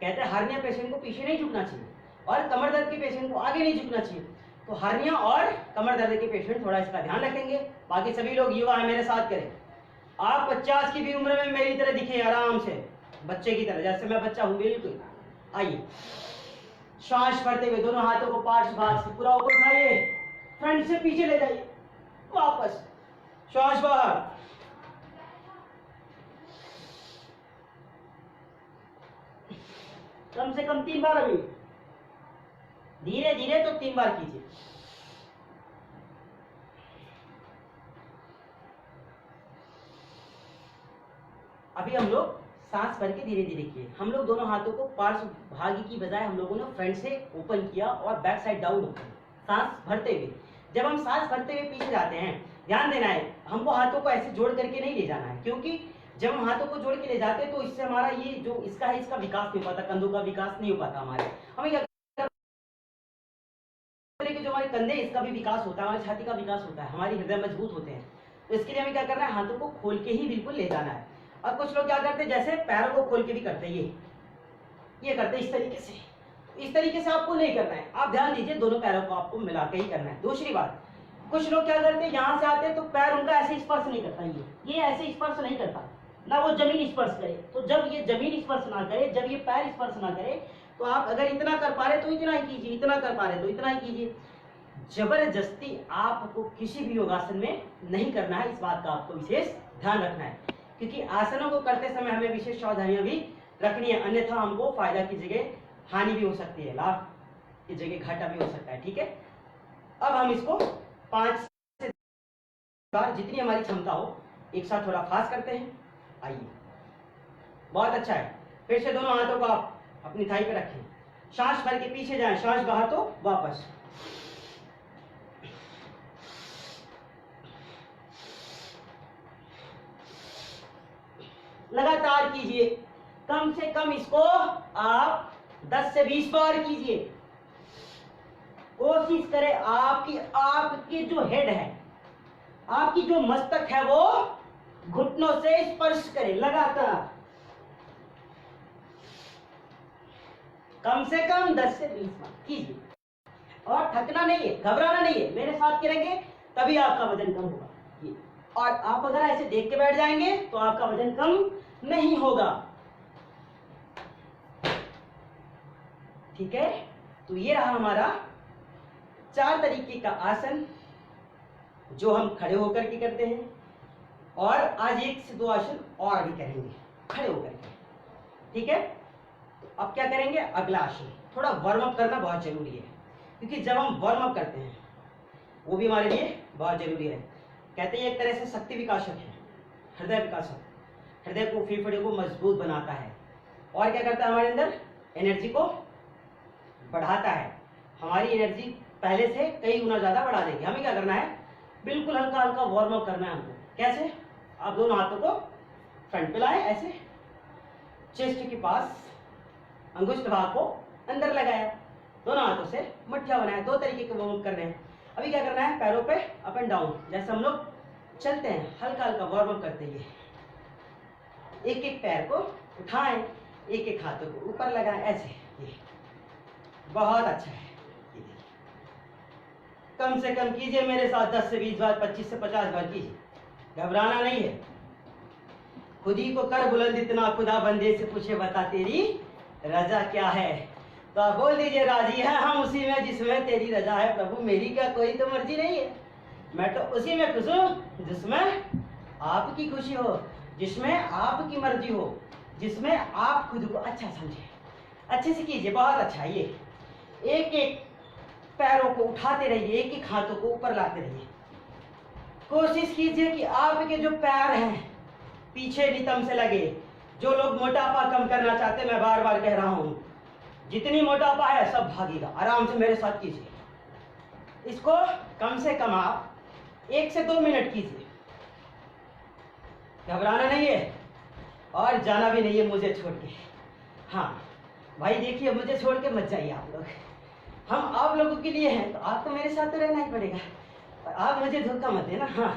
कहते हैं हार्निया पेशेंट को पीछे नहीं झुकना चाहिए और कमर दर्द के पेशेंट को आगे नहीं झुकना चाहिए। तो हार्निया और कमर दर्द के पेशेंट थोड़ा इसका ध्यान रखेंगे। बाकी सभी लोग युवा है, मेरे साथ करें। आप 50 की भी उम्र में मेरी तरह दिखे, आराम से बच्चे की तरह, जैसे मैं बच्चा हूं बिल्कुल। आइए, श्वास भरते हुए दोनों हाथों को पार्श्व भाग से पूरा ऊपर उठाइए, फ्रंट से पीछे ले जाइए, वापस श्वास बाहर। कम से कम 3 बार, अभी धीरे धीरे तो 3 बार कीजिए। अभी हम लोग सांस भर के धीरे धीरे किए। हम लोग दोनों हाथों को पार्श्व भागी की बजाय हम लोगों ने फ्रंट से ओपन किया और बैक साइड डाउन होकर सांस भरते हुए। जब हम सांस भरते हुए पीछे जाते हैं, ध्यान देना है, हमको हाथों को ऐसे जोड़ करके नहीं ले जाना है, क्योंकि जब हम हाथों को जोड़ के ले जाते हैं तो इससे हमारा ये जो इसका है इसका विकास नहीं हो पाता, कंधों का विकास नहीं हो पाता हमारे। हमें क्या कि जो हमारे कंधे इसका भी विकास होता है, हमारी छाती का विकास होता है, हमारी हृदय मजबूत होते हैं। तो इसके लिए हमें क्या करना है, हाथों को खोल के ही बिल्कुल ले जाना है। और कुछ लोग क्या करते हैं, जैसे पैरों को खोल के भी करते हैं, ये करते हैं इस तरीके से। इस तरीके से आपको नहीं करना है, आप ध्यान दीजिए, दोनों पैरों को आपको मिला के ही करना है। दूसरी बात, कुछ लोग क्या करते हैं, यहाँ से आते हैं तो पैर उनका ऐसे स्पर्श नहीं करता, ये ऐसे स्पर्श नहीं करता, ना वो जमीन स्पर्श करे। तो जब ये जमीन स्पर्श ना करे, जब ये पैर स्पर्श ना करे, तो आप अगर इतना कर पा रहे तो इतना ही कीजिए, इतना कर पा रहे तो इतना ही कीजिए। जबरदस्ती आपको किसी भी योगासन में नहीं करना है, इस बात का आपको विशेष ध्यान रखना है, क्योंकि आसनों को करते समय हमें विशेष सावधानियां भी रखनी है, अन्यथा हमको फायदा की जगह हानि भी हो सकती है, लाभ की जगह घाटा भी हो सकता है। ठीक है, अब हम इसको 5 से 10 बार जितनी हमारी क्षमता हो एक साथ थोड़ा फास्ट करते हैं। आइए, बहुत अच्छा है। फिर से दोनों हाथों को आप अपनी थाई पे रखें, सांस भर के पीछे जाएं, सांस बाहर तो वापस। लगातार कीजिए, कम से कम इसको आप 10 से 20 बार कीजिए। कोशिश करें आपकी जो हेड है, आपकी जो मस्तक है वो घुटनों से स्पर्श करे लगातार, कम से कम 10 से 20 बार कीजिए। और थकना नहीं है, घबराना नहीं है, मेरे साथ करेंगे तभी आपका वजन कम होगा। और आप अगर ऐसे देख के बैठ जाएंगे तो आपका वजन कम नहीं होगा। ठीक है, तो ये रहा हमारा 4 तरीके का आसन जो हम खड़े होकर के करते हैं, और आज 1 से 2 आसन और भी करेंगे खड़े होकर के। ठीक है, तो अब क्या करेंगे, अगला आसन। थोड़ा वार्म अप करना बहुत जरूरी है, क्योंकि जब हम वार्म अप करते हैं वो भी हमारे लिए बहुत जरूरी है। कहते हैं एक तरह से शक्ति विकासक है, हृदय विकासक, हृदय को, फेफड़े को मजबूत बनाता है। और क्या करता है, हमारे अंदर एनर्जी को बढ़ाता है, हमारी एनर्जी पहले से कई गुना ज्यादा बढ़ा देगी। हमें क्या करना है, बिल्कुल हल्का हल्का वार्म अप करना है हमको। कैसे, आप दोनों हाथों को फ्रंट पे लाए, ऐसे चेस्ट के पास अंगुष्ठ भाग को अंदर लगाया, दोनों हाथों से मुट्ठिया बनाया। 2 तरीके के वार्म अप करने हैं। अभी क्या करना है, पैरों पे अप एंड डाउन, जैसे हम लोग चलते हैं हल्का हल्का वार्म अप करते हैं। एक एक पैर को उठाएं, एक एक हाथों को ऊपर लगाएं, ऐसे। ये बहुत अच्छा है। कम से कम कीजिए मेरे साथ 10 से 20 बार, 25 से 50 बार कीजिए, घबराना नहीं है। खुद ही को कर बुलंद इतना, खुदा बंदे से पूछे बता तेरी रजा क्या है। तो आप बोल दीजिए, राजी है हम उसी में जिसमें तेरी रजा है प्रभु, मेरी क्या कोई तो मर्जी नहीं है, मैं तो उसी में खुश हूँ जिसमें आपकी खुशी हो। जिसमें आपकी मर्जी हो, जिसमें आप खुद को अच्छा समझे। अच्छे से कीजिए, बहुत अच्छा। ये एक एक पैरों को उठाते रहिए, एक एक हाथों को ऊपर लाते रहिए। कोशिश कीजिए कि आपके जो पैर हैं पीछे नितंब से लगे। जो लोग मोटापा कम करना चाहते हैं, मैं बार बार कह रहा हूं, जितनी मोटापा है सब भागेगा। आराम से मेरे साथ कीजिए। इसको कम से कम आप 1 से 2 मिनट कीजिए। घबराना नहीं है और जाना भी नहीं है मुझे छोड़ के। हाँ भाई देखिए, मुझे छोड़ के मत जाइए आप लोग। हम आप लोगों के लिए हैं तो आपको मेरे साथ तो रहना ही पड़ेगा। और आप मुझे धोखा मत देना। हाँ,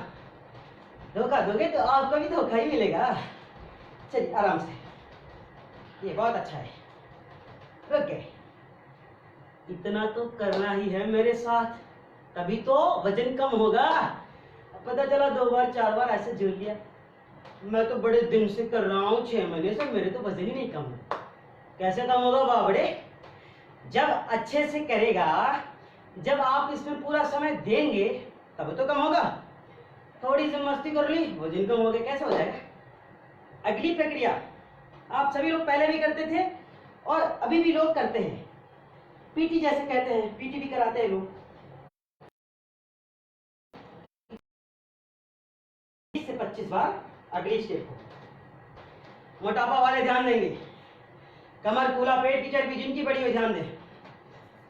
धोखा दोगे तो आपको भी धोखा ही मिलेगा। चलिए आराम से, ये बहुत अच्छा है। रुक गए। इतना तो करना ही है मेरे साथ, तभी तो वजन कम होगा। पता चला 2 बार 4 बार ऐसे झूल लिया। मैं तो बड़े दिन से कर रहा हूँ, 6 महीने से, मेरे तो वजन ही नहीं कम है। कैसे कम होगा बाबड़े? जब अच्छे से करेगा, जब आप इसमें पूरा समय देंगे तब तो कम होगा। थोड़ी सी मस्ती कर ली, वजन कम हो गया, कैसे हो जाएगा? अगली प्रक्रिया आप सभी लोग पहले भी करते थे और अभी भी लोग करते हैं। पीटी जैसे कहते हैं, पीटी भी कराते हैं लोग। 20 से 25 बार अगली स्टेप को। मोटापा वाले ध्यान देंगे, कमर फूला पेट की चर्बी जिनकी बड़ी हुई ध्यान दें।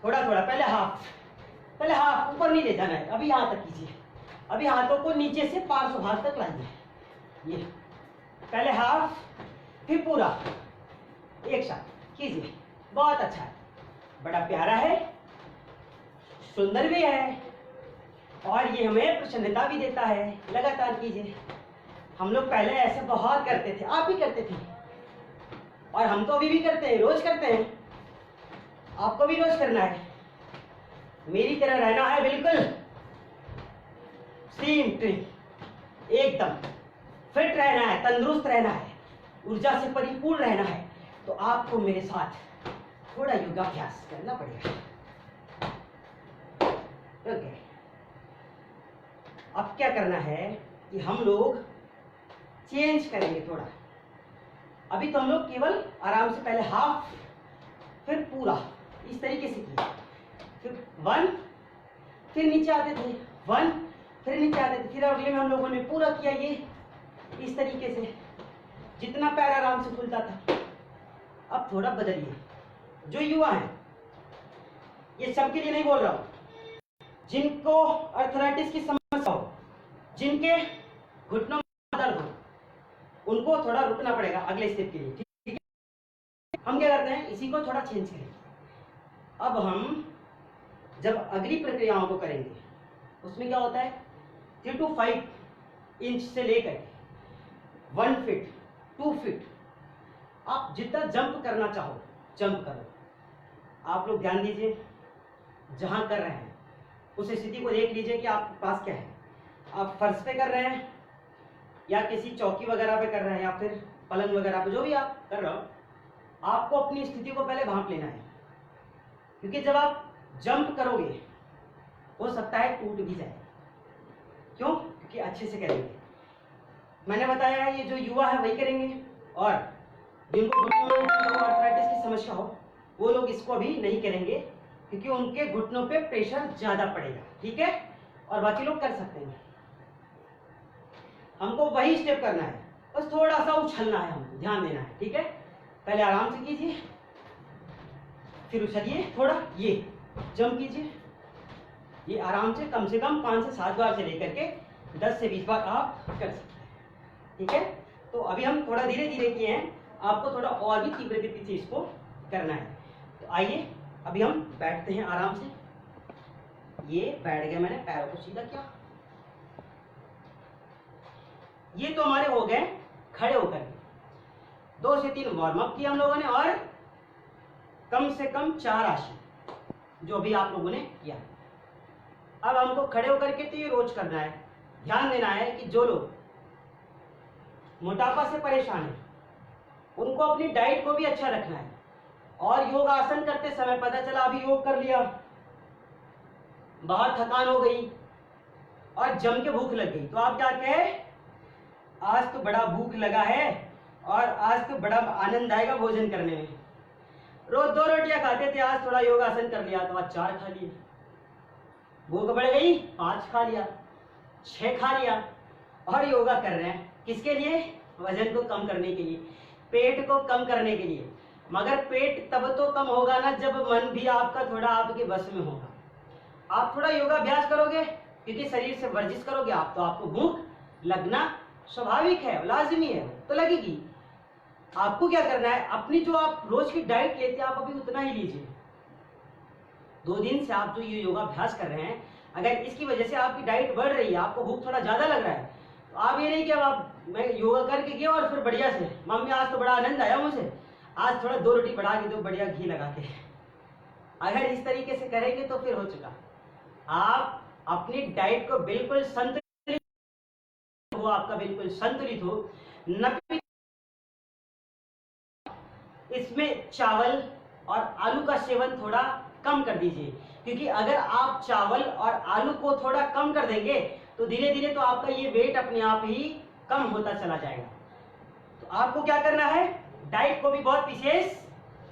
थोड़ा थोड़ा, पहले हाथ ऊपर नहीं ले जाना है, अभी यहाँ तक कीजिए। अभी हाथों को नीचे से पार्श्व भाग तक लाइए। ये पहले हाफ, फिर पूरा, एक साथ कीजिए। बहुत अच्छा है, बड़ा प्यारा है, सुंदर भी है और ये हमें प्रसन्नता भी देता है। लगातार कीजिए। हम लोग पहले ऐसे बहुत करते थे, आप भी करते थे और हम तो अभी भी करते हैं, रोज करते हैं। आपको भी रोज करना है, मेरी तरह रहना है, बिल्कुल स्लिम ट्रिम, एकदम फिट रहना है, तंदुरुस्त रहना है, ऊर्जा से परिपूर्ण रहना है। तो आपको मेरे साथ थोड़ा योगाभ्यास करना पड़ेगा। ओके, अब क्या करना है कि हम लोग चेंज करेंगे थोड़ा। अभी तो हम लोग केवल आराम से पहले हाफ, फिर पूरा, इस तरीके से किया। फिर 1, फिर नीचे आते थे, 1, फिर नीचे आते थे। फिर अगले में हम लोगों ने पूरा किया ये इस तरीके से, जितना पैर आराम से खुलता था। अब थोड़ा बदलिए। जो युवा हैं, ये सबके लिए नहीं बोल रहा हूं, जिनको अर्थराइटिस की समस्या हो, जिनके घुटनों में दर्द हो, उनको थोड़ा रुकना पड़ेगा अगले स्टेप के लिए। ठीक है, हम क्या करते हैं, इसी को थोड़ा चेंज करेंगे। अब हम जब अगली प्रक्रियाओं को करेंगे, उसमें क्या होता है, 3 to 5 इंच से लेकर 1 फीट, 2 फीट, आप जितना जंप करना चाहो जंप करो। आप लोग ध्यान दीजिए, जहां कर रहे हैं उस स्थिति को देख लीजिए कि आपके पास क्या है। आप फर्श पे कर रहे हैं या किसी चौकी वगैरह पे कर रहे हैं या फिर पलंग वगैरह पे, जो भी आप कर रहे हो, आपको अपनी स्थिति को पहले भांप लेना है। क्योंकि जब आप जंप करोगे हो सकता है टूट भी जाए। क्यों? क्योंकि अच्छे से करेंगे। मैंने बताया है, ये जो युवा है वही करेंगे, और जिनको घुटनों में आर्थराइटिस की समस्या हो वो लोग इसको अभी नहीं करेंगे, क्योंकि उनके घुटनों पे प्रेशर ज्यादा पड़ेगा। ठीक है, और बाकी लोग कर सकते हैं। हमको वही स्टेप करना है, बस थोड़ा सा उछलना है, हमको ध्यान देना है। ठीक है, पहले आराम से कीजिए, फिर उछलिए थोड़ा, ये जंप कीजिए, ये आराम से कम 5 से 7 बार से लेकर के 10 से 20 बार आप कर सकते हैं। ठीक है, तो अभी हम थोड़ा धीरे धीरे किए हैं, आपको थोड़ा और भी तीव्र गति से इसको करना है। तो आइए अभी हम बैठते हैं आराम से। ये बैठ गए, मैंने पैरों को सीधा किया। ये तो हमारे हो गए खड़े होकर। 2 से 3 वार्म अप किया हम लोगों ने, और कम से कम 4 आसन जो भी आप लोगों ने किया। अब हमको खड़े होकर के तो ये रोज करना है। ध्यान देना है कि जो लोग मोटापा से परेशान है उनको अपनी डाइट को भी अच्छा रखना है। और योग आसन करते समय पता चला अभी योग कर लिया, बाहर थकान हो गई और जम के भूख लग गई, तो आप क्या कहे, आज तो बड़ा भूख लगा है और आज तो बड़ा आनंद आएगा भोजन करने में। रोज 2 रोटियां खाते थे, आज थोड़ा योगासन कर लिया तो आज 4 खा लिए। भूख बढ़ गई, 5 खा लिया, 6 खा लिया। और योगा कर रहे हैं किसके लिए? वजन को कम करने के लिए, पेट को कम करने के लिए। मगर पेट तब तो कम होगा ना जब मन भी आपका थोड़ा आपके बस में होगा। आप थोड़ा योगाभ्यास करोगे, क्योंकि शरीर से वर्जिश करोगे आप, तो आपको भूख लगना स्वाभाविक है, लाजमी है, तो लगेगी। आपको क्या करना है, अपनी जो आप रोज की डाइट लेते हैं आप अभी उतना ही लीजिए। 2 दिन से आप जो ये योगाभ्यास कर रहे हैं, अगर इसकी वजह से आपकी डाइट बढ़ रही है, आपको भूख थोड़ा ज्यादा लग रहा है, तो आप ये नहीं कि अब आप मैं योगा करके गया और फिर बढ़िया से मम्मी आज तो बड़ा आनंद आया मुझे, आज थोड़ा 2 रोटी बढ़ा के दो बढ़िया घी लगा के। अगर इस तरीके से करेंगे तो फिर हो चुका। आप अपनी डाइट को बिल्कुल संतुलित हो, आपका बिल्कुल संतुलित हो। न इसमें चावल और आलू का सेवन थोड़ा कम कर दीजिए, क्योंकि अगर आप चावल और आलू को थोड़ा कम कर देंगे तो धीरे धीरे तो आपका ये वेट अपने आप ही कम होता चला जाएगा। तो आपको क्या करना है, डाइट को भी बहुत विशेष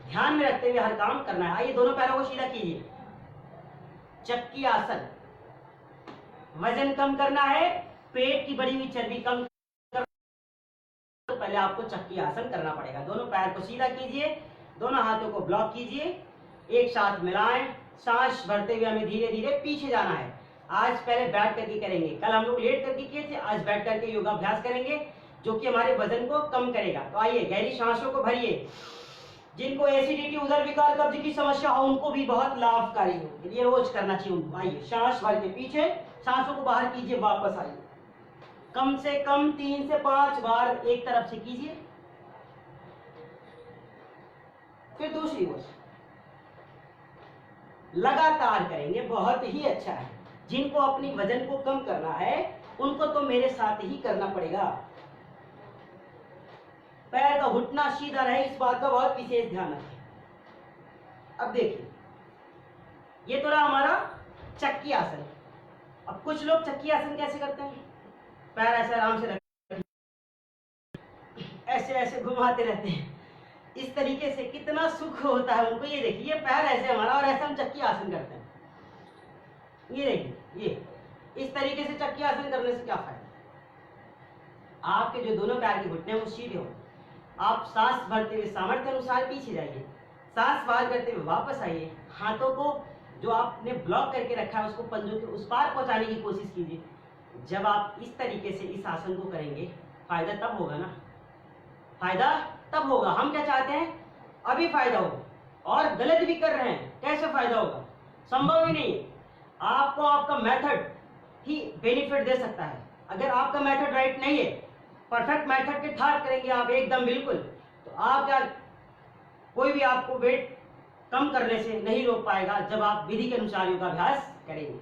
ध्यान में रखते हुए हर काम करना है। आइए दोनों पैरों को सीधा कीजिए, चक्की आसन। वजन कम करना है, पेट की बढ़ी हुई चर्बी कम करना, तो पहले आपको चक्की आसन करना पड़ेगा। दोनों पैर को सीधा कीजिए, दोनों हाथों को ब्लॉक कीजिए, एक साथ मिलाएं। सांस भरते हुए हमें धीरे धीरे पीछे जाना है। आज पहले बैठ करके करेंगे, कल हम लोग लेट करके किए थे, आज बैठ करके योगाभ्यास करेंगे जो कि हमारे वजन को कम करेगा। तो आइए गहरी सांसों को भरिए। जिनको एसिडिटी, उदर विकार, कब्ज की समस्या हो उनको भी बहुत लाभकारी हो, ये रोज करना चाहिए उनको। आइए सांस भर के पीछे, सांसों को बाहर कीजिए, वापस आइए। कम से कम 3 से 5 बार एक तरफ से कीजिए, फिर दूसरी ओर लगातार करेंगे, बहुत ही अच्छा है। जिनको अपनी वजन को कम करना है उनको तो मेरे साथ ही करना पड़ेगा। पैर का घुटना सीधा रहे, इस बात का बहुत विशेष ध्यान रखें। अब देखिए, ये तो रहा हमारा चक्की आसन। अब कुछ लोग चक्की आसन कैसे करते हैं, पैर ऐसे आराम से रखते, ऐसे ऐसे घुमाते रहते हैं। इस तरीके से कितना सुख होता है उनको। ये देखिए, ये पैर ऐसे हमारा और ऐसे हम चक्की आसन करते हैं। ये देखिए, ये इस तरीके से चक्की आसन करने से क्या फायदा, आपके जो दोनों पैर के घुटने वो सीधे हो। आप सांस भरते हुए सामर्थ्य अनुसार पीछे जाइए, सांस बाहर करते हुए वापस आइए। हाथों को जो आपने ब्लॉक करके रखा है उसको पंजों के उस पार पहुंचाने की कोशिश कीजिए। जब आप इस तरीके से इस आसन को करेंगे, फायदा तब होगा ना, फायदा तब होगा। हम क्या चाहते हैं, अभी फायदा हो, और गलत भी कर रहे हैं, कैसे फायदा होगा, संभव ही नहीं है। आपको आपका मेथड ही बेनिफिट दे सकता है। अगर आपका मेथड राइट नहीं है, परफेक्ट मेथड के साथ करेंगे आप एकदम बिल्कुल, तो आप क्या, कोई भी आपको वेट कम करने से नहीं रोक पाएगा जब आप विधि के अनुसार योगाभ्यास करेंगे।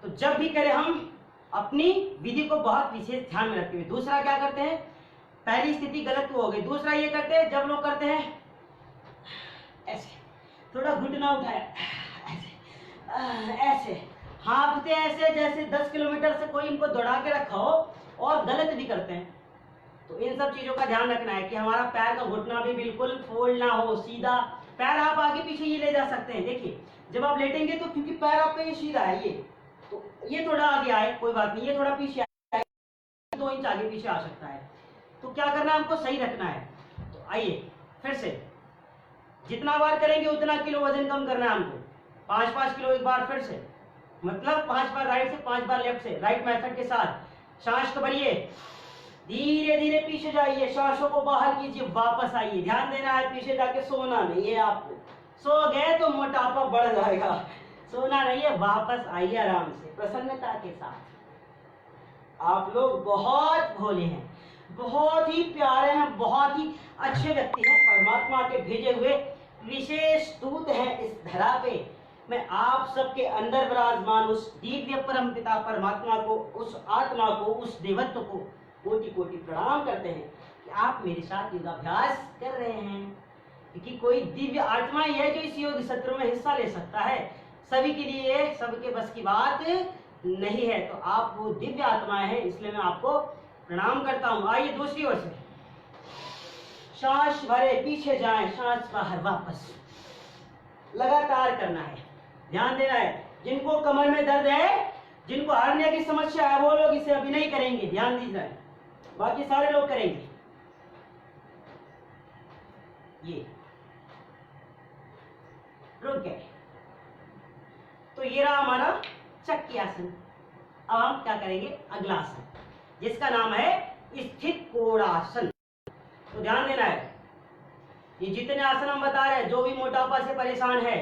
तो जब भी करें हम अपनी विधि को बहुत विशेष ध्यान में रखते हुए। दूसरा क्या करते हैं, पहली स्थिति गलत हो गई, दूसरा ये करते हैं, जब लोग करते हैं ऐसे, थोड़ा घुटना उठाया, ऐसे हाँफते ऐसे जैसे 10 किलोमीटर से कोई इनको दौड़ा के रखा हो, और गलत भी करते हैं। तो इन सब चीजों का ध्यान रखना है कि हमारा पैर का घुटना भी बिल्कुल फोल्ड ना हो, सीधा। पैर आप आगे पीछे ये ले जा सकते हैं। देखिए, जब आप लेटेंगे तो क्योंकि पैर आपका ये सीधा है, ये तो ये थोड़ा आगे आए, कोई बात नहीं, ये थोड़ा पीछे आए, 2 इंच आगे पीछे आ सकता है। तो क्या करना है, हमको सही रखना है। तो आइए फिर से, जितना बार करेंगे उतना किलो वजन कम करना है हमको। 5-5 किलो एक बार, फिर से मतलब 5 बार राइट से 5 बार लेफ्ट से, राइट मेथड के साथ। सांस को भरिए, धीरे धीरे पीछे जाइए, सांसों को बाहर कीजिए, वापस आइए। ध्यान देना है, पीछे जाके सोना नहीं है आपको। सो गए तो मोटापा बढ़ जाएगा, सोना नहीं है, वापस आइए आराम से, प्रसन्नता के साथ। आप लोग बहुत भोले हैं, बहुत ही प्यारे हैं, बहुत ही अच्छे व्यक्ति हैं, परमात्मा के भेजे हुए विशेष दूत हैं इस धरा पे। मैं आप सबके अंदर विराजमान उस दिव्य परम पिता परमात्मा को, उस आत्मा को, उस देवत्व को कोटि कोटि प्रणाम करते हैं कि आप मेरे साथ योगाभ्यास कर रहे हैं। क्योंकि कोई दिव्य आत्मा ही है जो इस योग सत्र में हिस्सा ले सकता है। सभी के लिए सबके बस की बात नहीं है। तो आप वो दिव्य आत्माएं हैं, इसलिए मैं आपको प्रणाम करता हूं। आइए दूसरी ओर से, सांस भरे पीछे जाएं, सांस बाहर वापस, लगातार करना है, ध्यान देना है। जिनको कमर में दर्द है, जिनको हार्निया की समस्या है, वो लोग इसे अभी नहीं करेंगे, ध्यान दीजिए, बाकी सारे लोग करेंगे। ये रुक गए। तो ये रहा हमारा चक्की आसन। अब हम क्या करेंगे, अगला आसन, जिसका नाम है स्थित कोणासन। तो ध्यान देना है, ये जितने आसन हम बता रहे हैं, जो भी मोटापा से परेशान है,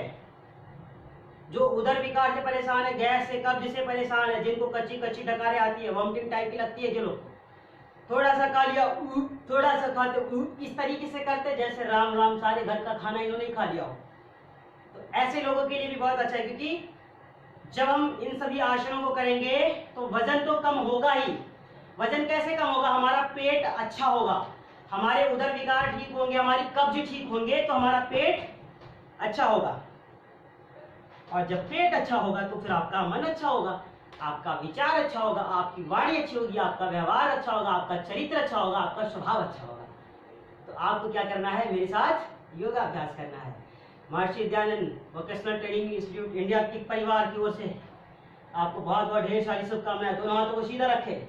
जो उदर विकार से परेशान है, गैस से कब्ज से परेशान है, जिनको कच्ची कच्ची डकारें आती है, वॉमिटिंग टाइप की लगती है, जो लोग थोड़ा सा खा लिया थोड़ा सा खाते इस तरीके से करते जैसे राम राम सारे घर का खाना इन्होंने खा लिया हो, तो ऐसे लोगों के लिए भी बहुत अच्छा है। क्योंकि जब हम इन सभी आसनों को करेंगे तो वजन तो कम होगा ही। वजन कैसे कम होगा, हमारा पेट अच्छा होगा, हमारे उदर विकार ठीक होंगे, हमारी कब्ज ठीक होंगे, तो हमारा पेट अच्छा होगा। और जब पेट अच्छा होगा तो फिर आपका मन अच्छा होगा, आपका विचार अच्छा होगा, आपकी वाणी अच्छी होगी, आपका व्यवहार अच्छा होगा, आपका चरित्र अच्छा होगा, आपका स्वभाव अच्छा होगा। तो आपको क्या करना है, मेरे साथ योगाभ्यास करना है। Maharshi Dayanand vocational training institute India की परिवार की ओर से आपको बहुत बहुत ढेर सारी शुभकामनाएं। दोनों हाथों को सीधा रखें,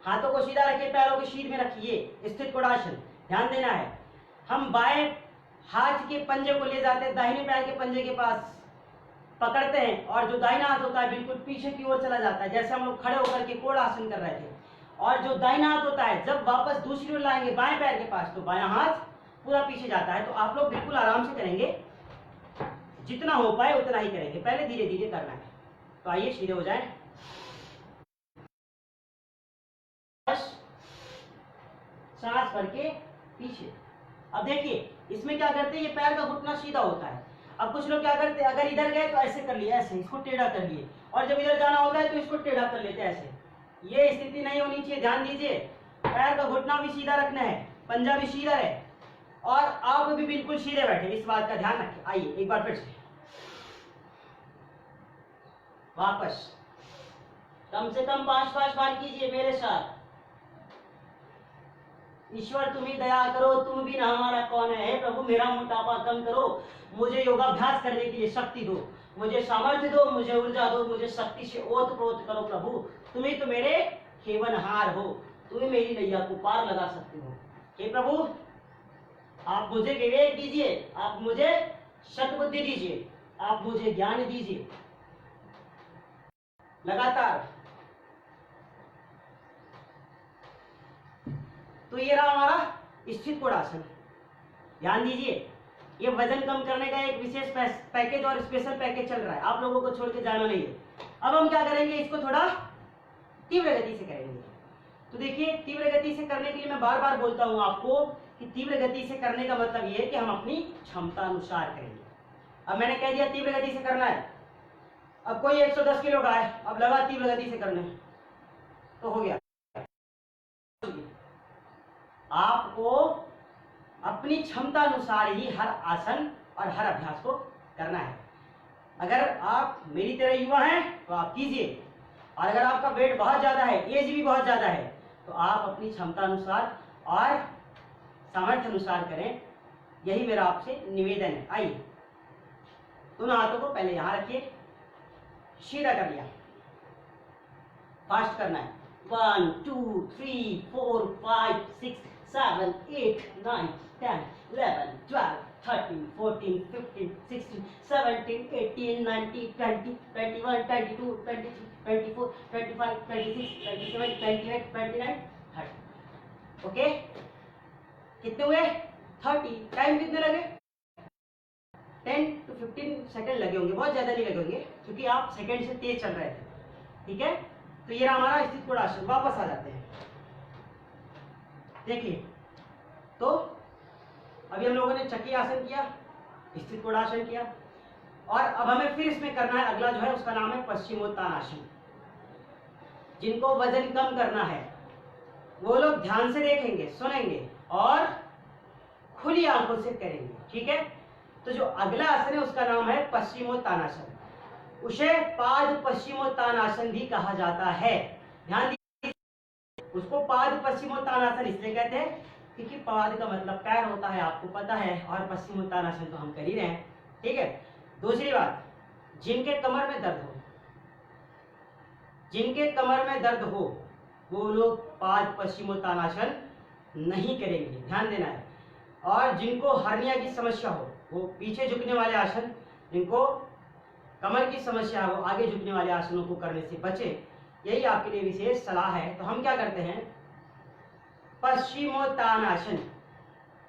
हाथों को सीधा रखिए, पैरों की शीर में रखिए, स्थित कोणासन। ध्यान देना है, हम बाएं हाथ के पंजे को ले जाते हैं दाहिने पैर के पंजे के पास, पकड़ते हैं, और जो दाहिना हाथ होता है बिल्कुल पीछे की ओर चला जाता है, जैसे हम लोग खड़े होकर के कोणासन कर रहे थे। और जो दाहिना हाथ होता है जब वापस दूसरी ओर लाएंगे बाएं पैर के पास, तो बायां हाथ पूरा पीछे जाता है। तो आप लोग बिल्कुल आराम से करेंगे, जितना हो पाए उतना ही करेंगे, पहले धीरे धीरे करना है। तो आइए सीधे हो जाए, सांस भर के पीछे। अब देखिए इसमें क्या करते हैं, ये पैर का घुटना सीधा होता है। अब कुछ लोग क्या करते हैं, अगर इधर गए तो ऐसे कर लिए, ऐसे इसको टेढ़ा कर लिए, और जब इधर जाना होता है तो इसको टेढ़ा कर लेते हैं ऐसे। ये स्थिति नहीं होनी चाहिए, ध्यान दीजिए। पैर का घुटना भी सीधा रखना है, पंजा भी सीधा है, और आप भी बिल्कुल सीधे बैठे, इस बात का ध्यान रखें। आइए एक बार फिर से वापस, कम से कम 5-5 बार कीजिए मेरे साथ। ईश्वर तुम्हें दया करो, तुम भी ना हमारा कौन है। हे प्रभु मेरा मोटापा कम करो, मुझे योगाभ्यास करने के लिए शक्ति दो, मुझे सामर्थ्य दो, मुझे ऊर्जा दो, मुझे शक्ति से ओतप्रोत करो प्रभु। तुम्हें तो मेरे खेवनहार हो, तुम्हें मेरी नैया को पार लगा सकते हो। हे प्रभु आप मुझे विवेक दीजिए, आप मुझे सद्बुद्धि दीजिए, आप मुझे ज्ञान दीजिए। लगातार। तो ये रहा हमारा स्थित कोणासन। ध्यान दीजिए, ये वजन कम करने का एक विशेष पैकेज और स्पेशल पैकेज चल रहा है, आप लोगों को छोड़ के जाना नहीं है। अब हम क्या करेंगे, इसको थोड़ा तीव्र गति से करेंगे। तो देखिए तीव्र गति से करने के लिए मैं बार बार बोलता हूं आपको कि तीव्र गति से करने का मतलब ये है कि हम अपनी क्षमता अनुसार करेंगे। अब मैंने कह दिया तीव्र गति से करना है। अब कोई 110 किलो का है, अब लगा तीव्र गति से करने, तो हो गया। आपको अपनी क्षमता अनुसार ही हर आसन और हर अभ्यास को करना है। अगर आप मेरी तरह युवा हैं तो आप कीजिए, और अगर आपका वेट बहुत ज्यादा है, एज भी बहुत ज्यादा है, तो आप अपनी क्षमता अनुसार और सामर्थ्य अनुसार करें। यही मेरा आपसे निवेदन है। आइए दोनों हाथों को पहले यहां रखिए, सीधा कर लिया, फास्ट करना है। 1 2 3 4 5 6 7 8 9 10 11 12 13 14 15 16 17 18 19 20 21 22 23 24 25 26 27 28 29 30। ओके, कितने हुए? 30। टाइम कितने लगे? 10 to 15 सेकंड लगे होंगे, बहुत ज्यादा नहीं लगे होंगे, क्योंकि आप सेकंड से तेज चल रहे थे। ठीक है, तो ये रहा हमारा स्थित कोणासन। वापस आ जाते हैं। देखिए, तो अभी हम लोगों ने चक्की आसन किया, स्थित कोणासन किया, और अब हमें फिर इसमें करना है अगला जो है, उसका नाम है पश्चिमोत्तानासन। जिनको वजन कम करना है वो लोग ध्यान से देखेंगे, सुनेंगे और खुली आंखों से करेंगे। ठीक है, तो जो अगला आसन है उसका नाम है पश्चिमोत्तानासन। उसे पाद पश्चिमोत्तानासन भी कहा जाता है। ध्यान दीजिए, उसको पाद पश्चिमोत्तानासन इसलिए कहते हैं क्योंकि पाद का मतलब पैर होता है, आपको पता है, और पश्चिमोत्तानासन तो हम कर ही रहे हैं। ठीक है। दूसरी बात, जिनके कमर में दर्द हो, जिनके कमर में दर्द हो वो लोग पाद पश्चिमोत्तानासन नहीं करेंगे, ध्यान देना है। और जिनको हर्निया की समस्या हो वो पीछे झुकने वाले आसन, जिनको कमर की समस्या है वो आगे झुकने वाले आसनों को करने से बचे। यही आपके लिए विशेष सलाह है। तो हम क्या करते हैं, पश्चिमोत्तानासन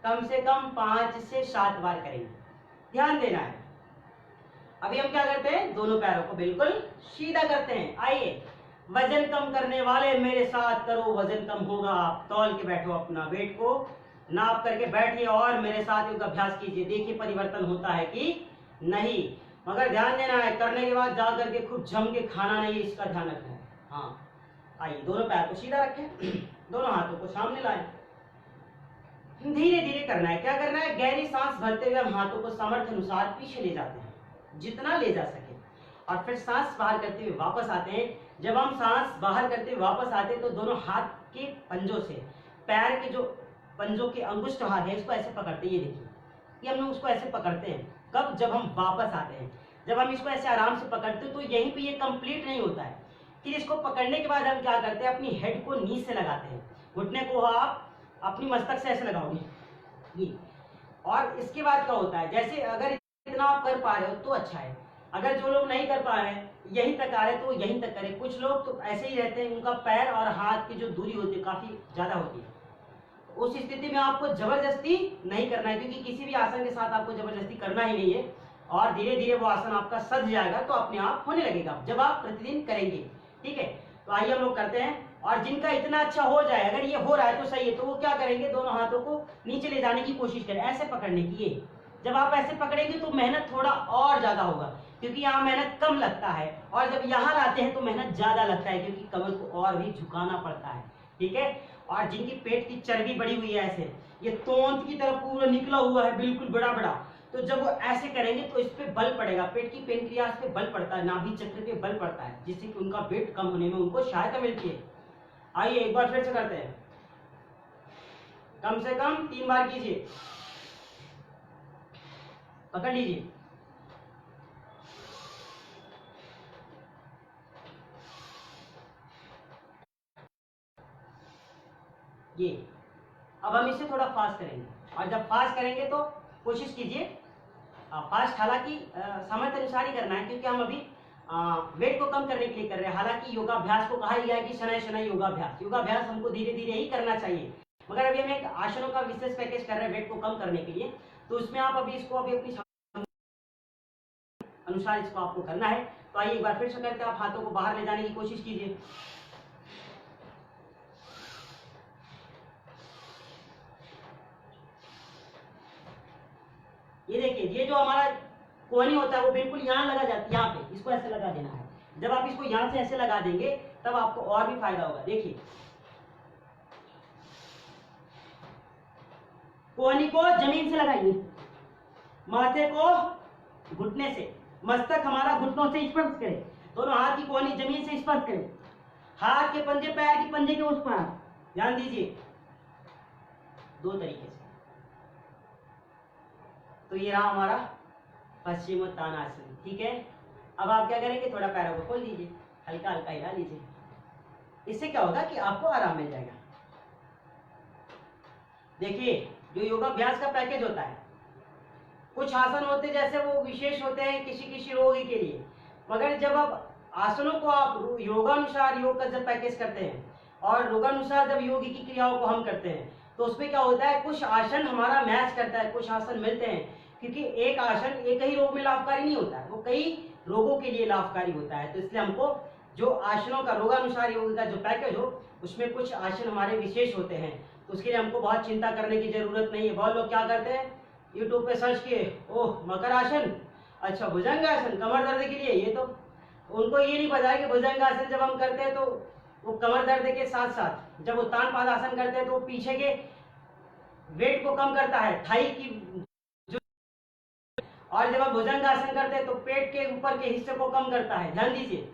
कम से कम 5 से 7 बार करेंगे, ध्यान देना है। अभी हम क्या करते हैं, दोनों पैरों को बिल्कुल सीधा करते हैं। आइए, वजन कम करने वाले मेरे साथ करो, वजन कम होगा। आप तौल के बैठो, अपना वेट को नाप करके बैठिए और मेरे साथ योग अभ्यास कीजिए। देखिए परिवर्तन होता है कि नहीं। मगर ध्यान देना है, करने के बाद जा करके खूब जम के खाना नहीं, इसका ध्यान रखना है। हाँ, आइए दोनों पैर को सीधा रखें, दोनों हाथों को सामने लाएं। धीरे धीरे करना है। क्या करना है, गहरी सांस भरते हुए हम हाथों को सामर्थ्य अनुसार पीछे ले जाते हैं, जितना ले जा सके, और फिर सांस बाहर करते हुए वापस आते हैं। जब हम सांस बाहर करते हुए वापस आते हैं तो दोनों हाथ के पंजों से पैर के जो पंजों के अंगुष्ठ भाग है इसको ऐसे पकड़ते हैं। ये देखिए, ये हम लोग उसको ऐसे पकड़ते हैं। कब, जब हम वापस आते हैं। जब हम इसको ऐसे आराम से पकड़ते हैं तो यहीं पे ये कंप्लीट नहीं होता है। फिर इसको पकड़ने के बाद हम क्या करते हैं, अपनी हेड को नीचे से लगाते हैं। घुटने को आप अपनी मस्तक से ऐसे लगाओगे ये, और इसके बाद क्या होता है, जैसे अगर इतना आप कर पा रहे हो तो अच्छा है। अगर जो लोग नहीं कर पा रहे हैं, यहीं तक आ रहे हैं तो यहीं तक करें। कुछ लोग तो ऐसे ही रहते हैं, उनका पैर और हाथ की जो दूरी होती है काफी ज्यादा होती है। उस स्थिति में आपको जबरदस्ती नहीं करना है, क्योंकि किसी भी आसन के साथ आपको जबरदस्ती करना ही नहीं है। और धीरे धीरे वो आसन आपका सज जाएगा तो अपने आप होने लगेगा जब आप प्रतिदिन करेंगे। ठीक है, तो आइए हम लोग करते हैं। और जिनका इतना अच्छा हो जाए, अगर ये हो रहा है तो सही है, तो वो क्या करेंगे, दोनों हाथों को नीचे ले जाने की कोशिश करें, ऐसे पकड़ने की। ये जब आप ऐसे पकड़ेंगे तो मेहनत थोड़ा और ज्यादा होगा, क्योंकि यहाँ मेहनत कम लगता है, और जब यहाँ लाते हैं तो मेहनत ज्यादा लगता है, क्योंकि कमर को और भी झुकाना पड़ता है। ठीक है। और जिनकी पेट की चर्बी बढ़ी हुई है, ऐसे ये तोंत की तरफ पूरा निकला हुआ है, बिल्कुल बड़ा बड़ा, तो जब वो ऐसे करेंगे तो इस पे बल पड़ेगा, पेट की पेनक्रियास पे बल पड़ता है, नाभि चक्र पे बल पड़ता है, जिससे कि उनका वेट कम होने में उनको सहायता मिलती है। आइए एक बार फिर से करते हैं, कम से कम 3 बार कीजिए। पकड़ लीजिए। ये अब हम इसे थोड़ा फास्ट करेंगे, और जब फास्ट करेंगे तो कोशिश कीजिए फास्ट, हालांकि सामर्थ्य अनुसार ही करना है, क्योंकि हम अभी वेट को कम करने के लिए कर रहे हैं। हालांकि योगाभ्यास को कहा गया है कि शनै शनै योगाभ्यास, योगाभ्यास हमको धीरे धीरे ही करना चाहिए। मगर अभी हम एक आसनों का विशेष पैकेज कर रहे हैं वेट को कम करने के लिए, तो उसमें आप अभी इसको अभी अपनी अनुसार इसको आपको करना है। तो आइए एक बार फिर से करते हैं, आप हाथों को बाहर ले जाने की कोशिश कीजिए। ये देखिए, ये जो हमारा कोहनी होता है वो बिल्कुल यहाँ लगा जाता है, यहाँ पे इसको ऐसे लगा देना है। जब आप इसको यहाँ से ऐसे लगा देंगे तब आपको और भी फायदा होगा। देखिए, कोहनी को जमीन से लगाइए, माथे को घुटने से, मस्तक हमारा घुटनों से स्पर्श करे, दोनों हाथ की कोहनी जमीन से स्पर्श करे, हाथ के पंजे पैर के पंजे के उस पर, ध्यान दीजिए, 2 तरीके से। तो ये रहा हमारा पश्चिमोत्तानासन। ठीक है। अब आप क्या करेंगे, थोड़ा पैरों को खोल दीजिए, हल्का हल्का हिला लीजिए। इससे क्या होगा कि आपको आराम मिल जाएगा। देखिए, जो योगाभ्यास का पैकेज होता है, कुछ आसन होते जैसे वो विशेष होते हैं किसी किसी रोगी के लिए, मगर जब आप आसनों को आप योगानुसार योग का जब पैकेज करते हैं और रोगानुसार जब योग की क्रियाओं को हम करते हैं, तो उसमें क्या होता है, कुछ आसन हमारा मैच करता है, कुछ आसन मिलते हैं, क्योंकि एक आसन एक ही रोग में लाभकारी नहीं होता है, वो कई रोगों के लिए लाभकारी होता है। तो इसलिए हमको जो आसनों का रोगानुसार योग का जो पैकेज हो उसमें कुछ आसन हमारे विशेष होते हैं, तो उसके लिए हमको बहुत चिंता करने की जरूरत नहीं है। बहुत लोग क्या करते हैं, यूट्यूब पे सर्च किए, ओह मकर आसन, अच्छा भुजंगासन कमर दर्द के लिए, ये तो उनको ये नहीं पता है कि भुजंगासन जब हम करते हैं तो वो कमर दर्द के साथ साथ जब उत्तान पादासन करते हैं तो पीछे के वेट को कम करता है, थाई की जो, और जब हम भुजंगासन करते हैं तो पेट के ऊपर के हिस्से को कम करता है। ध्यान दीजिए,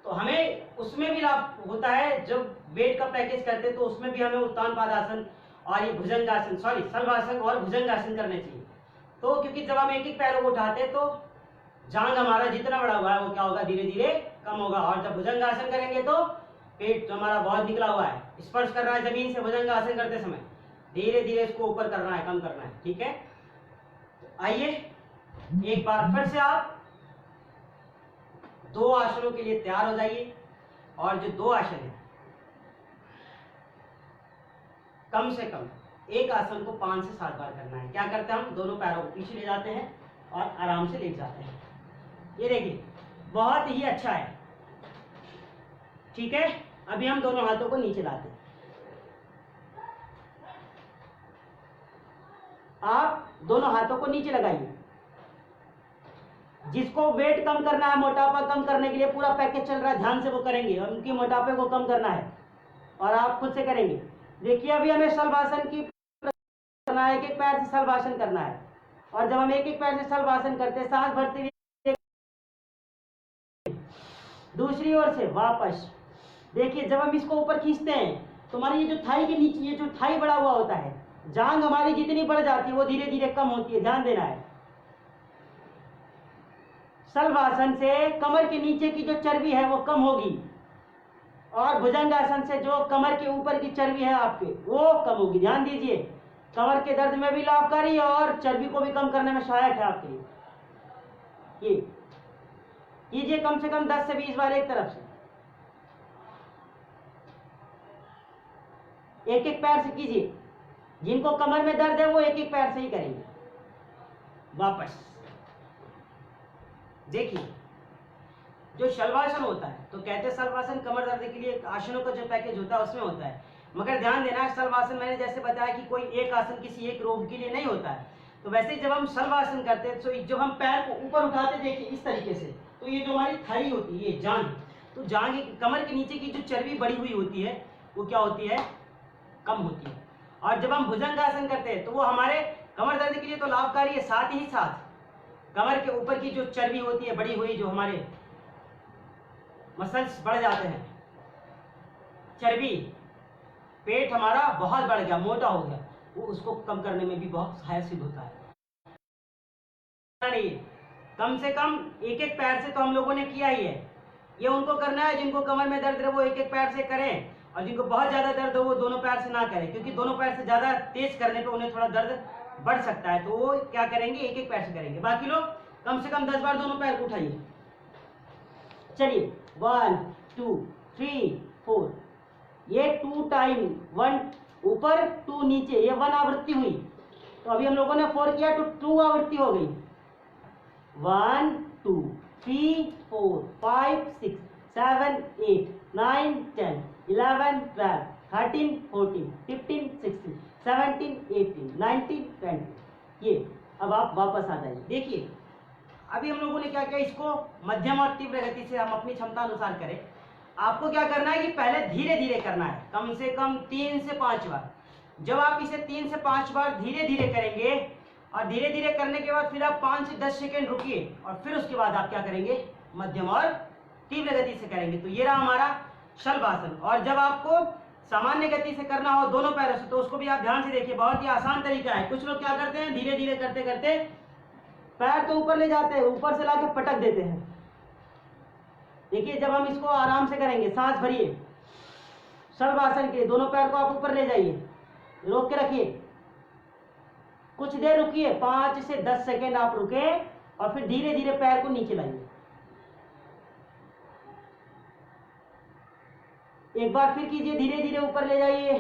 तो हमें उसमें भी लाभ होता है। जब वेट का प्रैक्टिस करते हैं तो उसमें भी हमें उत्तान पादासन और ये भुजंगासन शलभासन और भुजंगासन करने चाहिए। तो क्योंकि जब हम एक एक पैरों को उठाते हैं तो जांघ हमारा जितना बड़ा हुआ है वो क्या होगा, धीरे धीरे कम होगा। और जब भुजंगासन करेंगे तो पेट जो हमारा बहुत निकला हुआ है, स्पर्श कर रहा है जमीन से, भुजंगासन करते समय धीरे धीरे इसको ऊपर करना है, कम करना है। ठीक है, आइए एक बार फिर से आप 2 आसनों के लिए तैयार हो जाइए। और जो 2 आसन है, कम से कम एक आसन को 5 से 7 बार करना है। क्या करते हैं हम, दोनों पैरों को पीछे ले जाते हैं और आराम से लेट जाते हैं। ये देखिए बहुत ही अच्छा है। ठीक है, अभी हम दोनों हाथों को नीचे लाते हैं। आप दोनों हाथों को नीचे लगाइए। जिसको वेट कम करना है, मोटापा कम करने के लिए पूरा पैकेज चल रहा है, ध्यान से वो करेंगे। उनके मोटापे को कम करना है और आप खुद से करेंगे। देखिए अभी हमें शलभासन की करना है, एक एक पैर से शलभासन करना है। और जब हम एक एक पैर से शलभासन करते हैं, सांस भरते हुए दूसरी ओर से वापस। देखिए जब हम इसको ऊपर खींचते हैं तो हमारी ये जो थाई के नीचे, ये जो थाई बढ़ा हुआ होता है, जांघ हमारी जितनी बढ़ जाती है वो धीरे धीरे कम होती है, ध्यान देना है। शलभासन से कमर के नीचे की जो चर्बी है वो कम होगी और भुजंगासन से जो कमर के ऊपर की चर्बी है आपके वो कम होगी। ध्यान दीजिए, कमर के दर्द में भी लाभकारी और चर्बी को भी कम करने में सहायक है आपके लिए। ये कीजिए कम से कम 10 से 20 बार एक तरफ से। एक एक पैर से कीजिए। जिनको कमर में दर्द है वो एक एक पैर से ही करेंगे। वापस देखिए, जो शलभासन होता है तो कहते हैं शलभासन कमर दर्द के लिए आसनों का जो पैकेज होता है उसमें होता है। मगर ध्यान देना है, शलभासन मैंने जैसे बताया कि कोई एक आसन किसी एक रोग के लिए नहीं होता है। तो वैसे ही जब हम शलभासन करते हैं तो जब हम पैर को ऊपर उठाते देखिए इस तरीके से, तो ये जो हमारी थाई होती है, ये जांघ, तो जांघ कमर के नीचे की जो चर्बी बढ़ी हुई होती है वो क्या होती है, कम होती है। और जब हम भुजंगासन करते हैं तो वो हमारे कमर दर्द के लिए तो लाभकारी है, साथ ही साथ कमर के ऊपर की जो चर्बी होती है बढ़ी हुई, जो हमारे मसल्स बढ़ जाते हैं, चर्बी, पेट हमारा बहुत बढ़ गया, मोटा हो गया, वो उसको कम करने में भी बहुत सहायक सिद्ध होता है। कम से कम एक एक पैर से तो हम लोगों ने किया ही है। ये उनको करना है जिनको कमर में दर्द है वो एक एक पैर से करें, और जिनको बहुत ज्यादा दर्द हो वो दोनों पैर से ना करें, क्योंकि दोनों पैर से ज्यादा तेज करने पे उन्हें थोड़ा दर्द बढ़ सकता है। तो वो क्या करेंगे, एक एक पैर से करेंगे। बाकी लोग कम से कम 10 बार दोनों पैर को उठाइए। चलिए 1 2 3 4, ये 2 टाइम, 1 ऊपर 2 नीचे, ये 1 आवृत्ति हुई। तो अभी हम लोगों ने 4 किया तो 2 आवृत्ति हो गई। 1 2 3 4 5 6 7 8 9 10 11 12 13 14 15 16 17 18 19 20। ये अब आप वापस आ जाइए। देखिए अभी हम लोगों ने क्या किया, इसको मध्यम और तीव्र गति से हम अपनी क्षमता अनुसार करें। आपको क्या करना है कि पहले धीरे धीरे करना है, कम से कम 3 से 5 बार। जब आप इसे 3 से 5 बार धीरे धीरे करेंगे और धीरे धीरे करने के बाद फिर आप 5 से 10 सेकेंड रुकिए और फिर उसके बाद आप क्या करेंगे, मध्यम और तीव्र गति से करेंगे। तो ये रहा हमारा शलभासन। और जब आपको सामान्य गति से करना हो दोनों पैरों से तो उसको भी आप ध्यान से देखिए, बहुत ही आसान तरीका है। कुछ लोग क्या करते हैं, धीरे धीरे करते करते पैर तो ऊपर ले जाते हैं, ऊपर से लाके पटक देते हैं। देखिए जब हम इसको आराम से करेंगे, सांस भरिए, शलभासन के दोनों पैर को आप ऊपर ले जाइए, रोक के रखिए, कुछ देर रुकिए, 5 से 10 सेकेंड आप रुके और फिर धीरे धीरे पैर को नीचे लाइए। एक बार फिर कीजिए, धीरे धीरे ऊपर ले जाइए,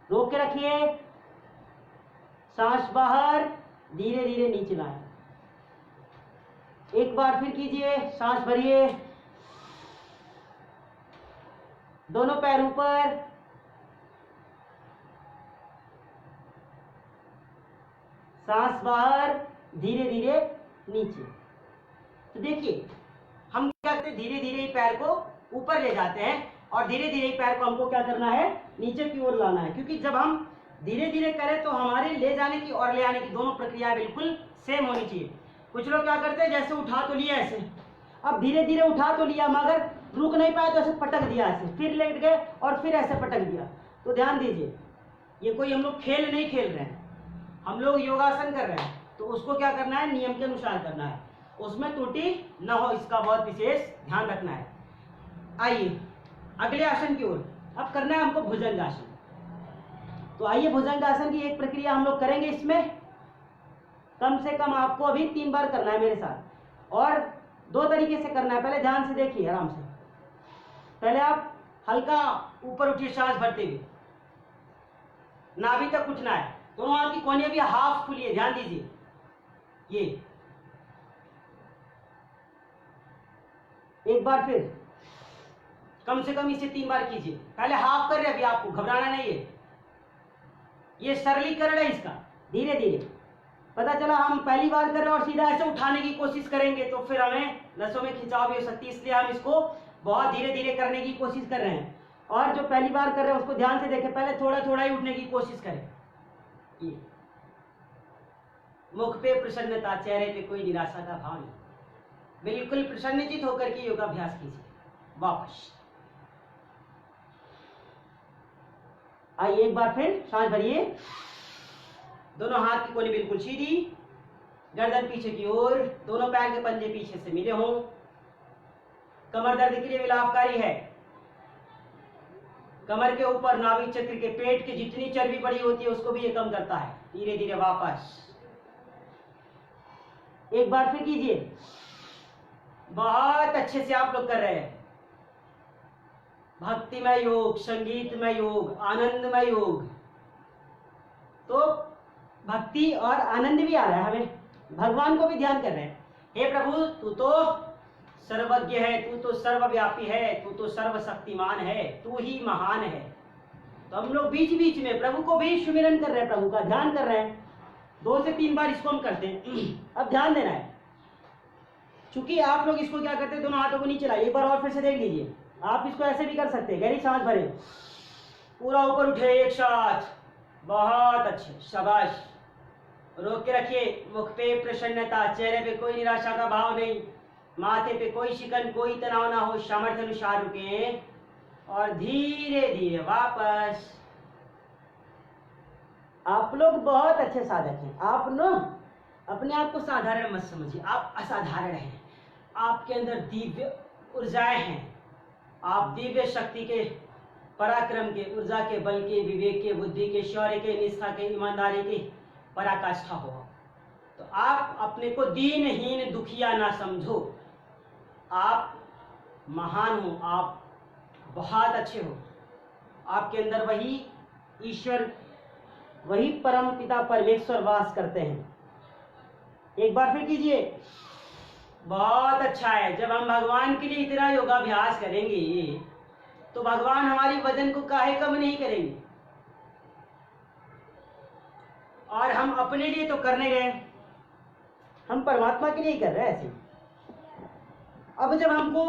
रोक के रखिए, सांस बाहर, धीरे धीरे नीचे लाएं। एक बार फिर कीजिए, सांस भरिए, दोनों पैर ऊपर, सांस बाहर, धीरे धीरे नीचे। तो देखिए हम क्या करते हैं, धीरे धीरे पैर को ऊपर ले जाते हैं और धीरे धीरे पैर को हमको क्या करना है, नीचे की ओर लाना है। क्योंकि जब हम धीरे धीरे करें तो हमारे ले जाने की और ले आने की दोनों प्रक्रिया बिल्कुल सेम होनी चाहिए। कुछ लोग क्या करते हैं, जैसे उठा तो लिया ऐसे, अब धीरे धीरे उठा तो लिया मगर रुक नहीं पाया तो ऐसे पटक दिया, ऐसे फिर लेट गए और फिर ऐसे पटक दिया। तो ध्यान दीजिए, ये कोई हम लोग खेल नहीं खेल रहे हैं, हम लोग योगासन कर रहे हैं, तो उसको क्या करना है, नियम के अनुसार करना है, उसमें त्रुटि न हो, इसका बहुत विशेष ध्यान रखना है। आइए अगले आसन की ओर, अब करना है हमको भुजंगासन। तो आइए भुजंगासन की एक प्रक्रिया हम लोग करेंगे। इसमें कम से कम आपको अभी 3 बार करना है मेरे साथ, और 2 तरीके से करना है। पहले ध्यान से देखिए, आराम से। पहले आप हल्का ऊपर उठिए सांस भरते हुए, नाभि तक उठना है, दोनों हाथ की कोहनियां भी हाफ खुली, ध्यान दीजिए। ये एक बार फिर कम से कम इसे 3 बार कीजिए। पहले हाफ कर रहे, अभी आपको घबराना नहीं है, ये सरलीकरण है इसका। धीरे धीरे पता चला हम पहली बार कर रहे हैं और सीधा ऐसे उठाने की कोशिश करेंगे तो फिर हमें नसों में खिंचाव भी हो सकती है, इसलिए हम इसको बहुत धीरे धीरे करने की कोशिश कर रहे हैं। और जो पहली बार कर रहे हैं उसको ध्यान से देखें, पहले थोड़ा थोड़ा ही उठने की कोशिश करें। ये मुख पे प्रसन्नता, चेहरे पे कोई निराशा का भाव नहीं, बिल्कुल प्रसन्नचित होकर के योगाभ्यास कीजिए। वापस आइए, एक बार फिर सांस भरिए, दोनों हाथ की कोहनी बिल्कुल सीधी, गर्दन पीछे की ओर, दोनों पैर के पंजे पीछे से मिले हों। कमर दर्द के लिए भी लाभकारी है। कमर के ऊपर नाभि चक्र के पेट की जितनी चर्बी बड़ी होती है उसको भी ये कम करता है। धीरे धीरे वापस, एक बार फिर कीजिए। बहुत अच्छे से आप लोग कर रहे हैं। भक्तिमय योग, संगीतमय योग, आनंदमय योग। तो भक्ति और आनंद भी आ रहा है हमें, भगवान को भी ध्यान कर रहे हैं। हे प्रभु, तू तो सर्वज्ञ है, तू तो सर्वव्यापी है, तू तो सर्वशक्तिमान है, तू ही महान है। तो हम लोग बीच बीच में प्रभु को भी सुमिरन कर रहे हैं, प्रभु का ध्यान कर रहे हैं। 2 से 3 बार इसको हम करते हैं। अब ध्यान देना है, चूंकि आप लोग इसको क्या करते हैं, दोनों हाथों को नीचे लाइए। एक बार और फिर से देख लीजिए, आप इसको ऐसे भी कर सकते हैं। गहरी सांस भरे, पूरा ऊपर उठे एक साथ, बहुत अच्छे, शाबाश। रोक के रखिए, मुख पे प्रसन्नता, चेहरे पे कोई निराशा का भाव नहीं, माथे पे कोई शिकन, कोई तनाव ना हो, सामर्थ्य अनुसार रुके और धीरे धीरे वापस। आप लोग बहुत अच्छे साधक हैं। आप लोग अपने आप को साधारण मत समझिए, आप असाधारण हैं। आपके अंदर दिव्य ऊर्जाएं हैं, आप दिव्य शक्ति के, पराक्रम के, ऊर्जा के, बल के, विवेक के, बुद्धि के, शौर्य के, निष्ठा के, ईमानदारी के पराकाष्ठा हो। तो आप अपने को दीनहीन दुखिया ना समझो, आप महान हो, आप बहुत अच्छे हो। आपके अंदर वही ईश्वर, वही परम पिता परमेश्वर वास करते हैं। एक बार फिर कीजिए, बहुत अच्छा है। जब हम भगवान के लिए इतना योगाभ्यास करेंगे तो भगवान हमारी वजन को काहे कम नहीं करेंगे। और हम अपने लिए तो करने गए, हम परमात्मा के लिए ही कर रहे हैं ऐसे। अब जब हमको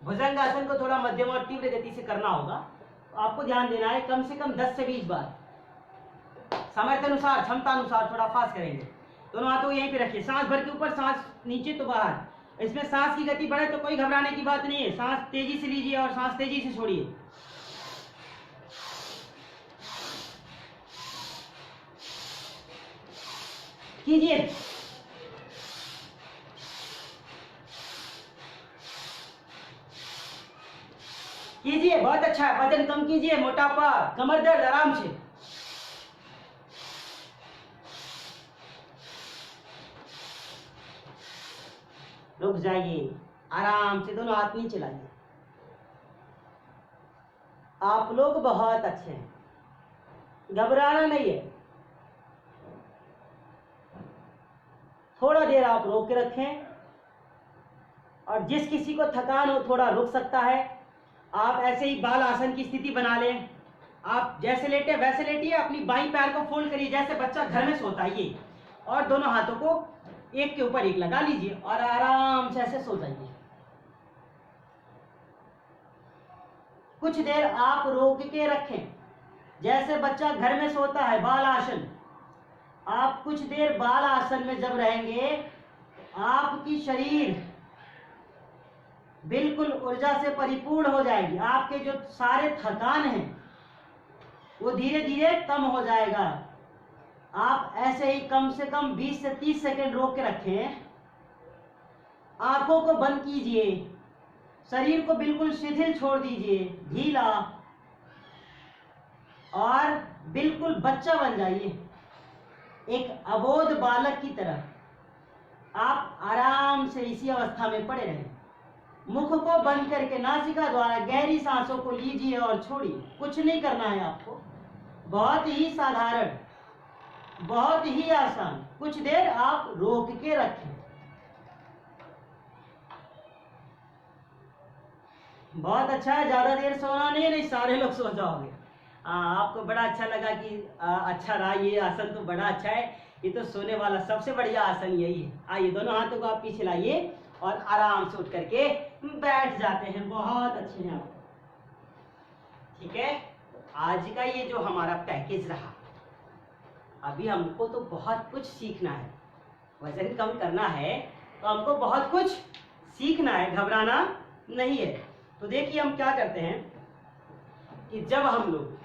भुजंगासन को थोड़ा मध्यम और तीव्र गति से करना होगा तो आपको ध्यान देना है, कम से कम 10 से 20 बार सामर्थ्य अनुसार, क्षमता अनुसार थोड़ा फास्ट करेंगे। दोनों हाथों को यहीं पे रखिए, सांस भर के ऊपर, सांस नीचे तो बाहर। इसमें सांस की गति बढ़े तो कोई घबराने की बात नहीं है, सांस तेजी से लीजिए और सांस तेजी से छोड़िए। कीजिए, कीजिए, बहुत अच्छा है। वजन कम कीजिए, मोटापा, कमर दर्द आराम से। रुक जाइए, आराम से दोनों हाथ नीचे लाइए। आप लोग बहुत अच्छे हैं, घबराना नहीं है। थोड़ा देर आप रोक के रखें, और जिस किसी को थकान हो थोड़ा रुक सकता है। आप ऐसे ही बाल आसन की स्थिति बना लें। आप जैसे लेटे वैसे लेटिए, अपनी बाईं पैर को फोल्ड करिए जैसे बच्चा घर में सोता है ये, और दोनों हाथों को एक के ऊपर एक लगा लीजिए और आराम से ऐसे सो जाइए। कुछ देर आप रोक के रखें, जैसे बच्चा घर में सोता है बाल आसन, आप कुछ देर बाल आसन में जब रहेंगे आपकी शरीर बिल्कुल ऊर्जा से परिपूर्ण हो जाएगी। आपके जो सारे थकान हैं वो धीरे धीरे कम हो जाएगा। आप ऐसे ही कम से कम 20 से 30 सेकंड रोक के रखें। आंखों को बंद कीजिए, शरीर को बिल्कुल शिथिल छोड़ दीजिए, ढीला, और बिल्कुल बच्चा बन जाइए, एक अबोध बालक की तरह आप आराम से इसी अवस्था में पड़े रहें। मुख को बंद करके नासिका द्वारा गहरी सांसों को लीजिए और छोड़िए। कुछ नहीं करना है आपको, बहुत ही साधारण, बहुत ही आसान। कुछ देर आप रोक के रखें। बहुत अच्छा है, ज्यादा देर सोना नहीं सारे लोग सो जाओगे। आपको बड़ा अच्छा लगा कि अच्छा रहा ये आसन, तो बड़ा अच्छा है। ये तो सोने वाला सबसे बढ़िया आसन यही है। आइए दोनों हाथों को आप पीछे लाइए और आराम से उठ करके बैठ जाते हैं। बहुत अच्छे हैं आप, ठीक है। आज का ये जो हमारा पैकेज रहा, अभी हमको तो बहुत कुछ सीखना है। वजन कम करना है तो हमको बहुत कुछ सीखना है, घबराना नहीं है। तो देखिए हम क्या करते हैं कि जब हम लोग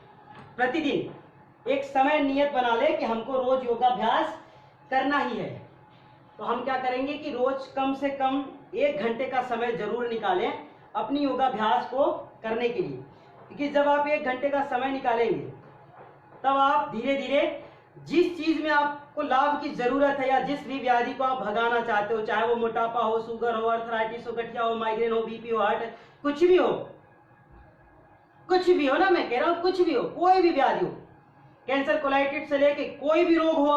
प्रतिदिन एक समय नियत बना ले कि हमको रोज योगाभ्यास करना ही है, तो हम क्या करेंगे कि रोज कम से कम 1 घंटे का समय जरूर निकालें अपनी योगाभ्यास को करने के लिए। क्योंकि जब आप 1 घंटे का समय निकालेंगे तब आप धीरे धीरे जिस चीज में आपको लाभ की जरूरत है या जिस भी व्याधि को आप भगाना चाहते हो, चाहे वो मोटापा हो, शुगर हो, अर्थराइटिस हो, गठिया हो, माइग्रेन हो, बीपी हो, हार्ट, कुछ भी हो, कुछ भी हो ना, मैं कह रहा हूं कुछ भी हो, कोई भी व्याधि हो, कैंसर कोलाइटिस से लेके कोई भी रोग हो,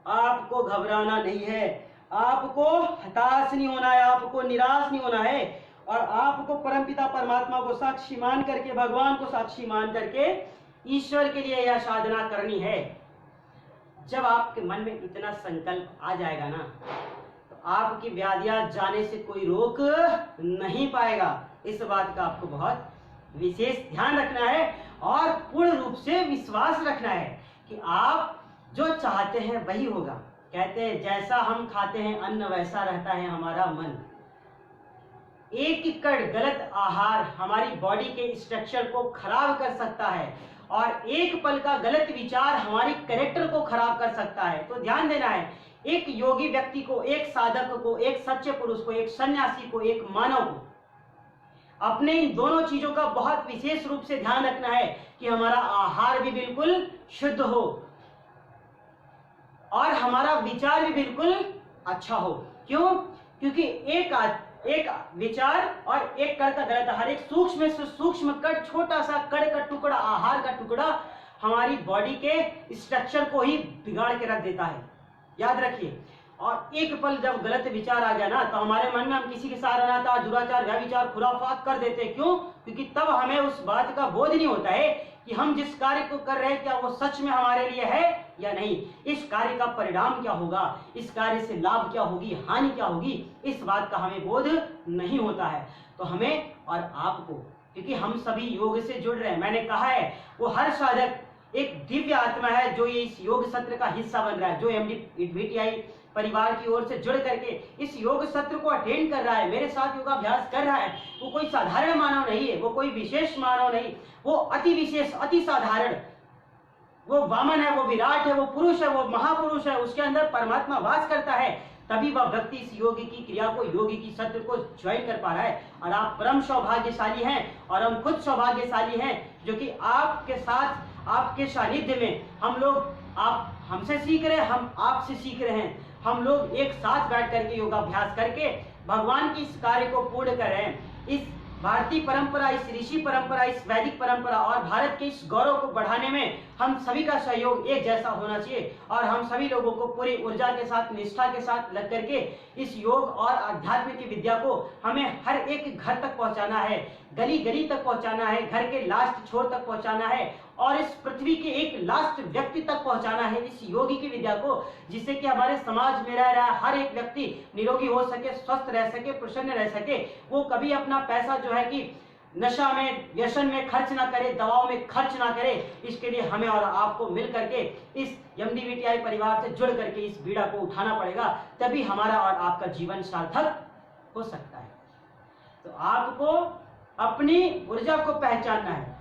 आपको घबराना नहीं है, आपको हताश नहीं होना है, आपको निराश नहीं होना है, और आपको परमपिता परमात्मा को साक्षी मान करके, भगवान को साक्षी मान करके ईश्वर के लिए यह साधना करनी है। जब आपके मन में इतना संकल्प आ जाएगा ना, तो आपकी व्याधियां जाने से कोई रोक नहीं पाएगा। इस बात का आपको बहुत विशेष ध्यान रखना है और पूर्ण रूप से विश्वास रखना है कि आप जो चाहते हैं वही होगा। कहते हैं जैसा हम खाते हैं अन्न वैसा रहता है हमारा मन। एक कण गलत आहार हमारी बॉडी के स्ट्रक्चर को खराब कर सकता है और एक पल का गलत विचार हमारी कैरेक्टर को खराब कर सकता है। तो ध्यान देना है, एक योगी व्यक्ति को, एक साधक को, एक सच्चे पुरुष को, एक सन्यासी को, एक मानव को अपने इन दोनों चीजों का बहुत विशेष रूप से ध्यान रखना है कि हमारा आहार भी बिल्कुल शुद्ध हो और हमारा विचार भी बिल्कुल अच्छा हो। क्यों? क्योंकि एक विचार और एक कण का गलत आहार, एक सूक्ष्म से सूक्ष्म कण, छोटा सा कण का टुकड़ा, आहार का टुकड़ा हमारी बॉडी के स्ट्रक्चर को ही बिगाड़ के रख देता है, याद रखिए। और एक पल जब गलत विचार आ गया ना, तो हमारे मन में हम किसी के साथ अनाचार, दुराचार, व्यभिचार, खुराफात कर देते हैं। क्यों? क्योंकि तब हमें उस बात का बोध नहीं होता है कि हम जिस कार्य को कर रहे हैं क्या वो सच में हमारे लिए है या नहीं, इस कार्य का परिणाम क्या होगा, इस कार्य से लाभ क्या होगी, हानि क्या होगी, इस बात का हमें बोध नहीं होता है। तो हमें और आपको, क्योंकि हम सभी योग से जुड़ रहे हैं, मैंने कहा है वो हर साधक एक दिव्य आत्मा है जो ये इस योग सत्र का हिस्सा बन रहा है, जो MD परिवार की ओर से जुड़ करके इस योग सत्र को अटेंड कर रहा है, मेरे साथ योगाभ्यास कर रहा है। वो कोई साधारण मानव नहीं है, वो कोई विशेष मानव नहीं, वो अति विशेष, अति साधारण, वो वामन है, वो विराट है, वो पुरुष है, वो महापुरुष है, उसके अंदर परमात्मा वास करता है। तभी वह व्यक्ति इस योग की क्रिया को, योग की सत्र को ज्वाइन कर पा रहा है। और आप परम सौभाग्यशाली हैं और हम खुद सौभाग्यशाली हैं जो कि आपके साथ, आपके सानिध्य में हम लोग, आप हमसे सीख रहे हैं, हम आपसे सीख रहे हैं, हम लोग एक साथ बैठ करके योगाभ्यास करके भगवान की इस कार्य को पूर्ण कर रहे हैं। इस भारतीय परंपरा, इस ऋषि परंपरा, इस वैदिक परंपरा और भारत के इस गौरव को बढ़ाने में हम सभी का सहयोग एक जैसा होना चाहिए और हम सभी लोगों को पूरी ऊर्जा के साथ, निष्ठा के साथ लग करके इस योग और आध्यात्म की विद्या को हमें हर एक घर तक पहुंचाना है, गली गली तक पहुंचाना है, घर के लास्ट छोर तक पहुंचाना है और इस पृथ्वी के एक लास्ट व्यक्ति तक पहुंचाना है इस योगी की विद्या को, जिससे कि हमारे समाज में रह रहा हर एक व्यक्ति निरोगी हो सके, स्वस्थ रह सके, प्रसन्न रह सके। वो कभी अपना पैसा जो है कि नशा में, व्यसन में खर्च ना करे, दवाओं में खर्च ना करे। इसके लिए हमें और आपको मिल करके इस MDVTI परिवार से जुड़ करके इस बीड़ा को उठाना पड़ेगा, तभी हमारा और आपका जीवन सार्थक हो सकता है। तो आपको अपनी ऊर्जा को पहचानना है,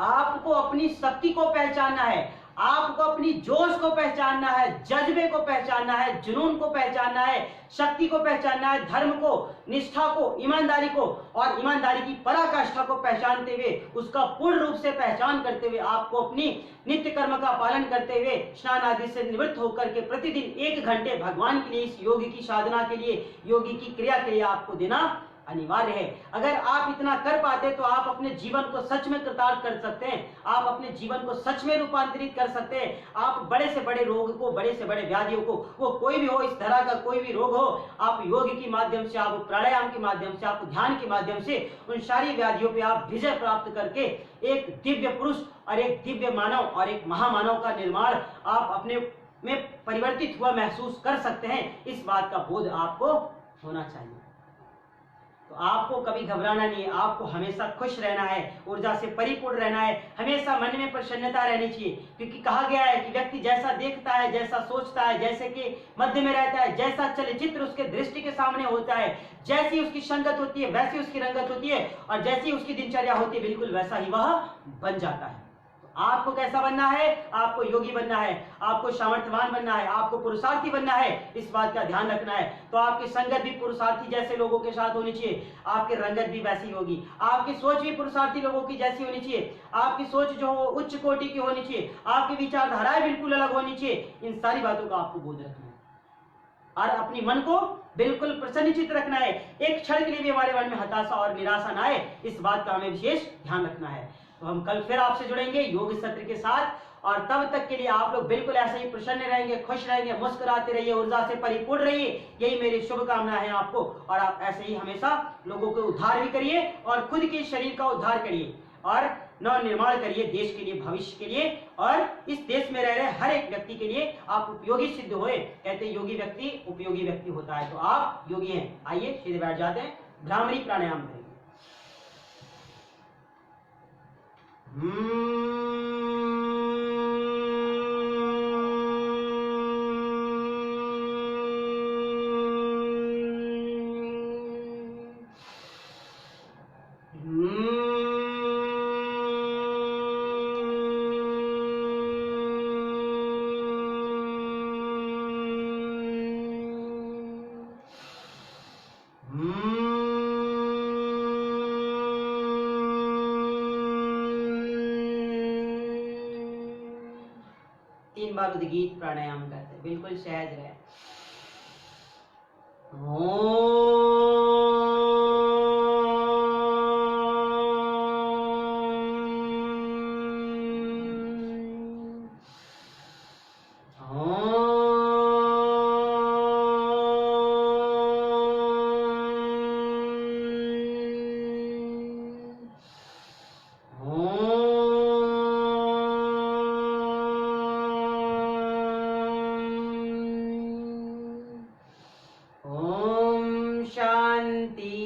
आपको अपनी शक्ति को पहचानना है, आपको अपनी जोश को पहचानना है, जज्बे को पहचानना है, जुनून को पहचानना है, शक्ति को पहचानना है, धर्म को, निष्ठा को, ईमानदारी को और ईमानदारी की पराकाष्ठा को पहचानते हुए, उसका पूर्ण रूप से पहचान करते हुए, आपको अपनी नित्य कर्म का पालन करते हुए, स्नान आदि से निवृत्त होकर के प्रतिदिन 1 घंटे भगवान के लिए, इस योगी की साधना के लिए, योगी की क्रिया के लिए आपको देना अनिवार्य है। अगर आप इतना कर पाते तो आप अपने जीवन को सच में कृतार्थ कर सकते हैं, आप अपने जीवन को सच में रूपांतरित कर सकते हैं। आप बड़े से बड़े रोग को, बड़े से बड़े व्याधियों को, वो कोई भी हो, इस तरह का कोई भी रोग हो, आप योग के माध्यम से, आप प्राणायाम के माध्यम से, आप ध्यान के माध्यम से उन सारी व्याधियों पे आप विजय प्राप्त करके एक दिव्य पुरुष और एक दिव्य मानव और एक महामानव का निर्माण आप अपने में परिवर्तित हुआ महसूस कर सकते हैं। इस बात का बोध आपको होना चाहिए। तो आपको कभी घबराना नहीं है, आपको हमेशा खुश रहना है, ऊर्जा से परिपूर्ण रहना है, हमेशा मन में प्रसन्नता रहनी चाहिए। क्योंकि कहा गया है कि व्यक्ति जैसा देखता है, जैसा सोचता है, जैसे कि मध्य में रहता है, जैसा चलचित्र उसके दृष्टि के सामने होता है, जैसी उसकी संगत होती है वैसी उसकी रंगत होती है, और जैसी उसकी दिनचर्या होती है बिल्कुल वैसा ही वह बन जाता है। आपको कैसा बनना है? आपको योगी बनना है, आपको सामर्थ्यवान बनना है, आपको पुरुषार्थी बनना है, इस बात का ध्यान रखना है। तो आपकी संगत भी पुरुषार्थी जैसे लोगों के साथ होनी चाहिए, आपकी रंगत भी वैसी होगी, आपकी सोच भी पुरुषार्थी लोगों की जैसी होनी चाहिए, आपकी सोच जो हो उच्च कोटि की होनी चाहिए, आपकी विचारधाराएं बिल्कुल अलग होनी चाहिए। इन सारी बातों का आपको बोध रखना है और अपनी मन को बिल्कुल प्रसन्नचित रखना है। एक क्षण के लिए भी हमारे मन में हताशा और निराशा ना आए, इस बात का हमें विशेष ध्यान रखना है। तो हम कल फिर आपसे जुड़ेंगे योग सत्र के साथ, और तब तक के लिए आप लोग बिल्कुल ऐसे ही प्रसन्न रहेंगे, खुश रहेंगे, मुस्कुराते रहिए, ऊर्जा से परिपूर्ण रहिए, यही मेरी शुभकामना है आपको। और आप ऐसे ही हमेशा लोगों को उद्धार भी करिए और खुद के शरीर का उद्धार करिए और नव निर्माण करिए देश के लिए, भविष्य के लिए, और इस देश में रह रहे हर एक व्यक्ति के लिए आप उपयोगी सिद्ध होए। कहते हैं योगी व्यक्ति उपयोगी व्यक्ति होता है, तो आप योगी हैं। आइए सीधे बैठ जाते हैं, भ्रामरी प्राणायाम करेंगे। तीन बार उद्गीत प्राणायाम करते हैं, बिल्कुल सहज रहे।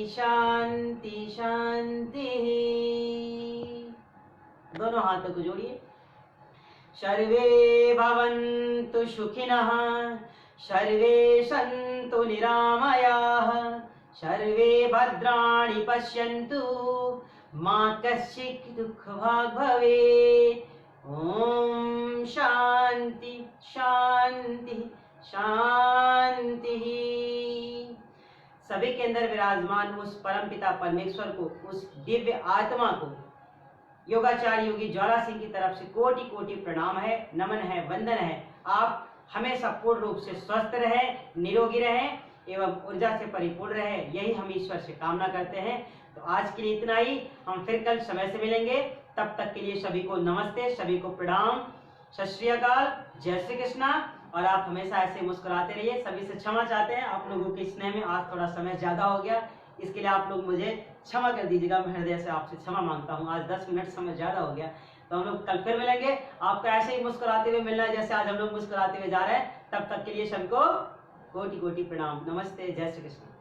शांति शांति। दोनों हाथों को जोड़िए। सर्वे भवन्तु सुखिनः, सर्वे सन्तु निरामयाः, सर्वे भद्राणि पश्यन्तु, मा कश्चित् दुःखभाग् भवेत्। ओम शांति शांति शांति। सभी के अंदर विराजमान उस परम पिता परमेश्वर को, उस दिव्य आत्मा को योगाचार्य योगी ज्वाला सिंह की तरफ से कोटि कोटि प्रणाम है, नमन है, वंदन है। आप हमेशा पूर्ण रूप से स्वस्थ रहें, निरोगी रहें एवं ऊर्जा से परिपूर्ण रहें, यही हम ईश्वर से कामना करते हैं। तो आज के लिए इतना ही, हम फिर कल समय से मिलेंगे। तब तक के लिए सभी को नमस्ते, सभी को प्रणाम, सत श्री अकाल, जय श्री कृष्णा। और आप हमेशा ऐसे मुस्कुराते रहिए। सभी से क्षमा चाहते हैं, आप लोगों के स्नेह में आज थोड़ा समय ज्यादा हो गया, इसके लिए आप लोग मुझे क्षमा कर दीजिएगा। मैं हृदय से आपसे क्षमा मांगता हूँ, आज 10 मिनट समय ज्यादा हो गया। तो हम लोग कल फिर मिलेंगे, आपको ऐसे ही मुस्कुराते हुए मिलना है जैसे आज हम लोग मुस्कुराते हुए जा रहे हैं। तब तक के लिए सबको कोटि कोटि प्रणाम, नमस्ते, जय श्री कृष्ण।